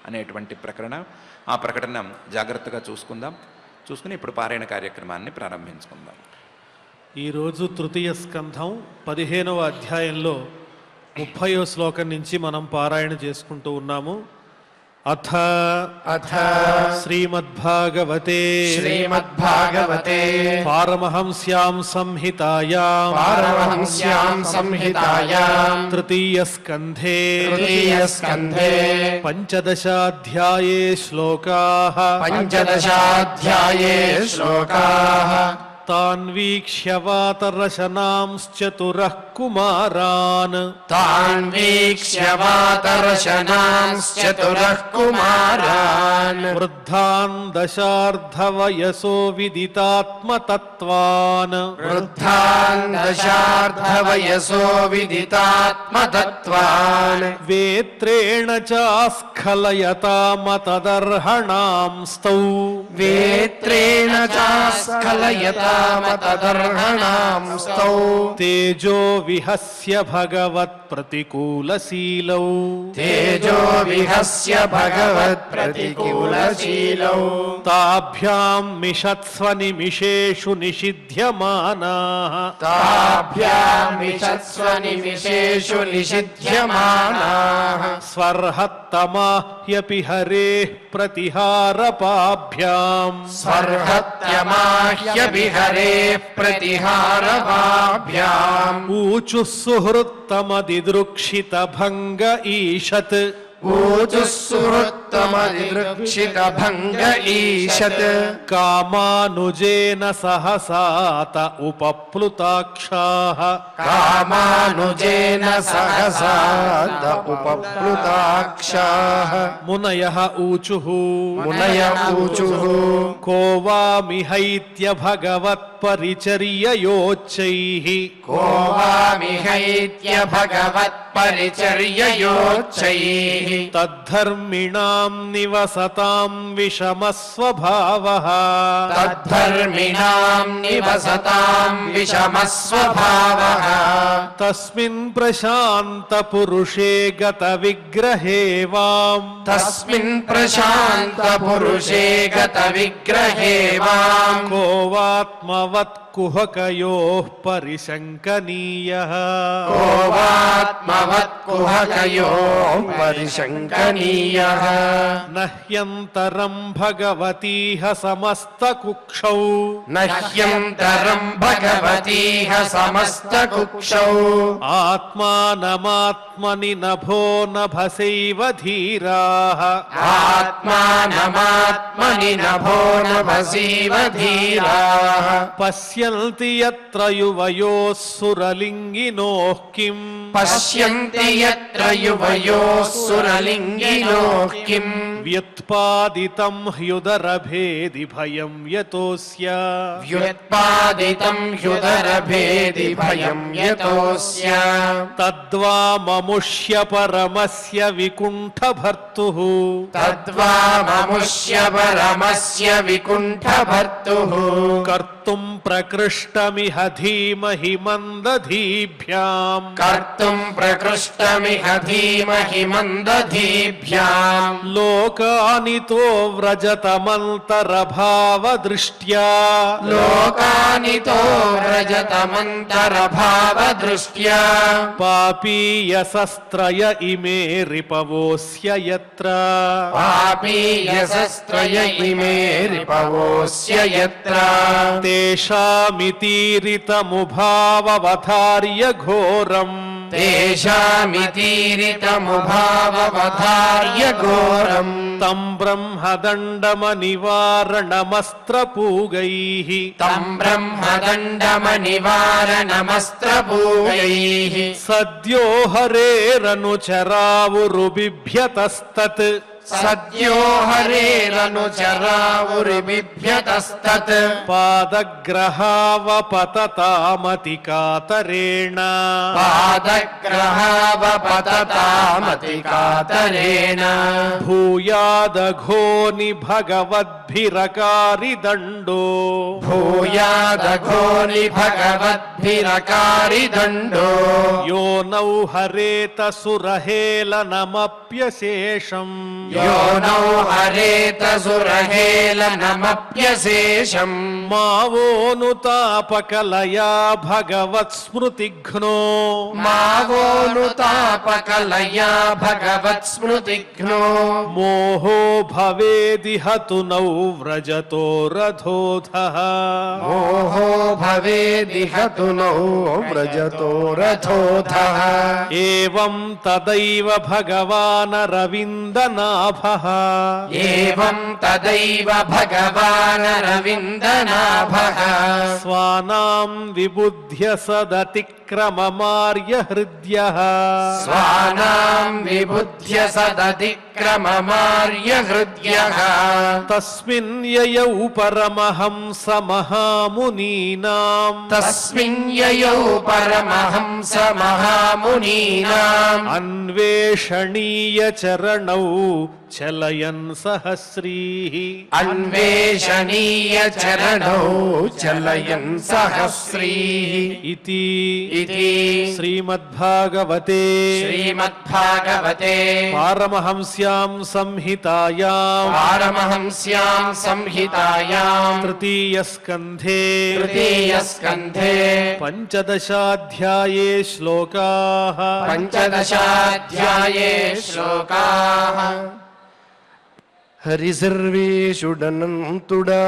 అనేటువంటి ప్రకటన. ఆ ప్రకటన జాగ్రత్తగా చూసుకుని ఇప్పుడు పారాయణ కార్యక్రమాన్ని ప్రారంభించుకుందాం. ఈరోజు తృతీయ స్కంధం 15వ అధ్యాయంలో 30వ శ్లోకం నుంచి మనం పారాయణ చేసుకుంటూ ఉన్నాము. अथ श्रीमद्भागवते पारमहंस्यां संहितायां तृतीयस्कन्धे पञ्चदशाध्याये श्लोकाः तान् वीक्ष्य वातरशनांश्चतुरः कुमारान् वृद्धान् दशार्धवयसो विदितात्मतत्त्वान् वेत्रेण चास्खलयतामतदर्हणांस्तौ तेजो विहस्य भगवत्प्रतिकूलशीलौ ताभ्यां मिषत्स्व निमिषेषु निषिध्यमानाः स्वर्हत्तमा ह्यपि हरेः प्रतिहारपाभ्याम् ऊचुः सुहृत्तमदिदृक्षितभङ्ग ईशत् कामानुजेन सहसात उपप्लुताक्षाः मुनयः ऊचुः को वामिहैत्य भगवत्परिचर्ययोच्चैः तद्धर्मिणां निवसतां विषमस्वभावः तस्मिन् प्रशान्तपुरुषे गतविग्रहे वाम् को वात्मवत् कुहकयोः परिशङ्कनीयः न ह्यन्तरं भगवतीह समस्तकुक्षौ आत्मानमात्मनि नभो नभसैव धीराः पश्यन्ति यत्र युवयोः सुरलिङ्गिनोः किम् व्युत्पादितं ह्युदरभेदि भयं यतोऽस्य तद्वाममुष्य परमस्य विकुण्ठभर्तुः कर्तुं प्रकृष्टमिह धीमहि मन्दधीभ्याम् लोकानितो व्रजतमन्तरभावदृष्ट्या पापीयसस्त्रय इमे रिपवोऽस्य यत्र तेषामितीरितमुभाववधार्य घोरम् तं ब्रह्मदण्डमनिवारणमस्त्रपूगैः सद्यो हरेरनुचरावुरुबिभ्यतस्तत् पादग्रहावपततामतिकातरेण भूयादघोनि भगवद्भिरकारिदण्डो यो नौ हरेत सुरहेलनमप्यशेषम् योनौ हरेत सुरहेलनमप्यशेषम् मावोनुतापकलया भगवत्स्मृतिघ्नो मावोनुतापकलया भगवत्स्मृतिघ्नो मोहो भवेदिह तु नौ व्रजतो रथोधः मोहो भवेदिह तु नौ व्रजतो रथोधः एवं तदैव भगवानरविन्दनाभः एवं तदैव भगवानरविन्दनाभः स्वानां विबुध्य सदतिक्रममार्य हृद्यः स्वानां विबुध्य सदतिक्रममार्य हृद्यः तस्मिन् ययौ परमहंस महामुनीनां तस्मिन् ययौ परमहंस महामुनीनाम् अन्वेषणीय चरणौ चलयन् सहस्रीः अन्वेषणीय चरणौ चलयन् सहस्रीः इति इति श्रीमद्भागवते श्रीमद्भागवते पारमहंस्यां संहितायां पारमहंस्यां संहितायां तृतीयस्कन्धे तृतीयस्कन्धे पञ्चदशाध्याये श्लोकाः पञ्चदशाध्याये श्लोकाः హరిసర్వేషుడనంతుడా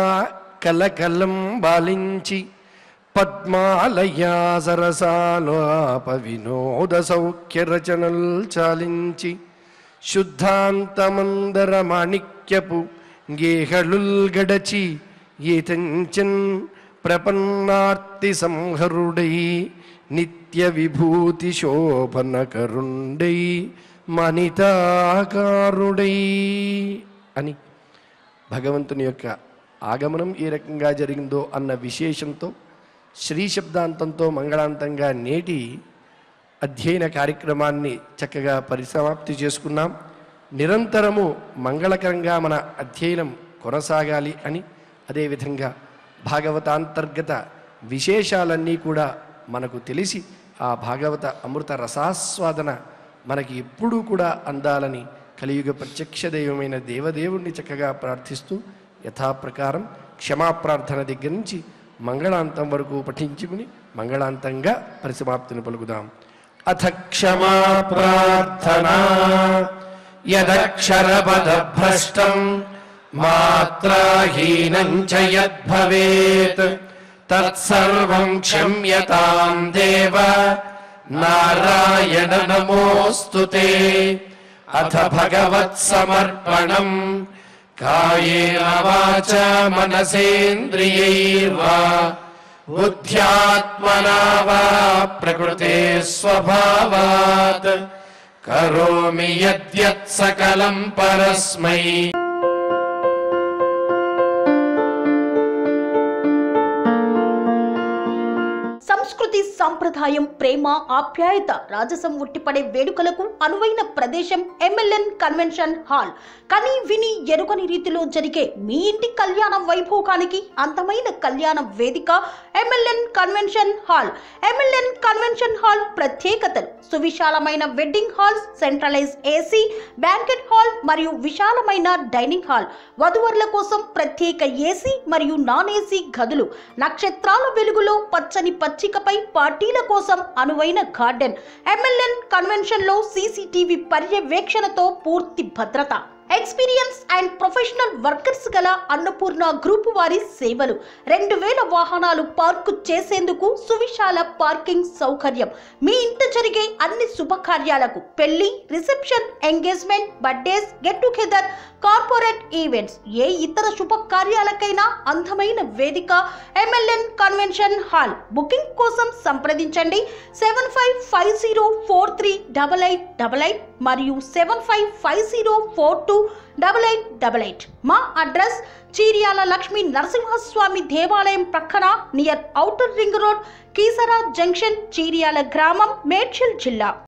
కలకలం బాలించి పద్మాలయా సరసాలాప వినోద సౌఖ్య రచనల్ చాలించి శుద్ధాంతమందర మాణిక్యపు గేహళుల్ గడచి ఏతంచన్ ప్రపన్నార్తి సంహరుడై నిత్య విభూతి శోభన కరుండై మనితాకారుడై అని భగవంతుని యొక్క ఆగమనం ఏ రకంగా జరిగిందో అన్న విశేషంతో శ్రీ శబ్దాంతంతో మంగళాంతంగా నేటి అధ్యయన కార్యక్రమాన్ని చక్కగా పరిసమాప్తి చేసుకున్నాం. నిరంతరము మంగళకరంగా మన అధ్యయనం కొనసాగాలి అని, అదేవిధంగా భాగవతాంతర్గత విశేషాలన్నీ కూడా మనకు తెలిసి ఆ భాగవత అమృత రసాస్వాదన మనకి ఎప్పుడూ కూడా అందాలని కలియుగ ప్రత్యక్ష దైవమైన దేవదేవుణ్ణి చక్కగా ప్రార్థిస్తూ యథాప్రకారం క్షమాప్రార్థన దగ్గర నుంచి మంగళాంతం వరకు పఠించుకుని మంగళాంతంగా పరిసమాప్తిని పలుకుదాం. అథ క్షమా ప్రార్థనా యదక్షరపదభ్రష్టం మాత్రాహీనం చ యద్భవేత్ తత్సర్వం క్షమ్యతాం దేవ నారాయణ నమోస్తుతే. అథ భగవత్సమర్పణం కాయేన వాచా మనసేంద్రియైర్వా బుద్ధ్యాత్మనా వా ప్రకృతే స్వభావాత్ కరోమి యద్యత్ సకలం పరస్మై. సంస్కృతి సంప్రదాయం ప్రేమ ఆప్యాయత రాజసం ఉట్టిపడే వేడుకలకు అనువైన ప్రదేశం ఎంఎల్ఎన్ కన్వెన్షన్ హాల్. కని విని ఎరుగని రీతిలో జరిగే మీ ఇంటి కళ్యాణ వైభోగానికి అందమైన కళ్యాణ వేదిక MLN convention hall. MLN convention hall ప్రత్యేకతలు: సువిశాలమైన wedding halls, centralized AC, banquet hall మరియు విశాలమైన డైనింగ్ హాల్, వధువరుల కోసం ప్రత్యేక ఏసీ మరియు నాన్ ఏసీ గదులు, నక్షత్రాల వెలుగులో పచ్చని పచ్చికపై పార్టీల కోసం అనువైన గార్డెన్. ఎంఎల్ఎన్ కన్వెన్షన్ లో సీసీటీవీ పర్యవేక్షణతో పూర్తి భద్రత. ఎక్స్పీరియన్స్ అండ్ ప్రొఫెషనల్ వర్కర్స్ గల అన్నపూర్ణ గ్రూప్ వారి సేవలు. 2000 వాహనాలు పార్కు చేసేందుకు సువిశాల పార్కింగ్ సౌకర్యం. మీ ఇంట జరిగే అన్ని శుభకార్యాలకు, పెళ్లి, reception, engagement, birthdays, get together, corporate events, ఏ ఇతర శుభకార్యాలకైనా అందమైన వేదిక ఎంఎల్ఎన్ కన్వెన్షన్ హాల్. బుకింగ్ కోసం సంప్రదించండి 7550438888 మరియు 7550428888. మా అడ్రస్ చీర్యాల లక్ష్మీ నరసింహస్వామి దేవాలయం ప్రక్కన, near outer ring road, Keesara junction, Cheeryal గ్రామం, మేడ్చల్ జిల్లా.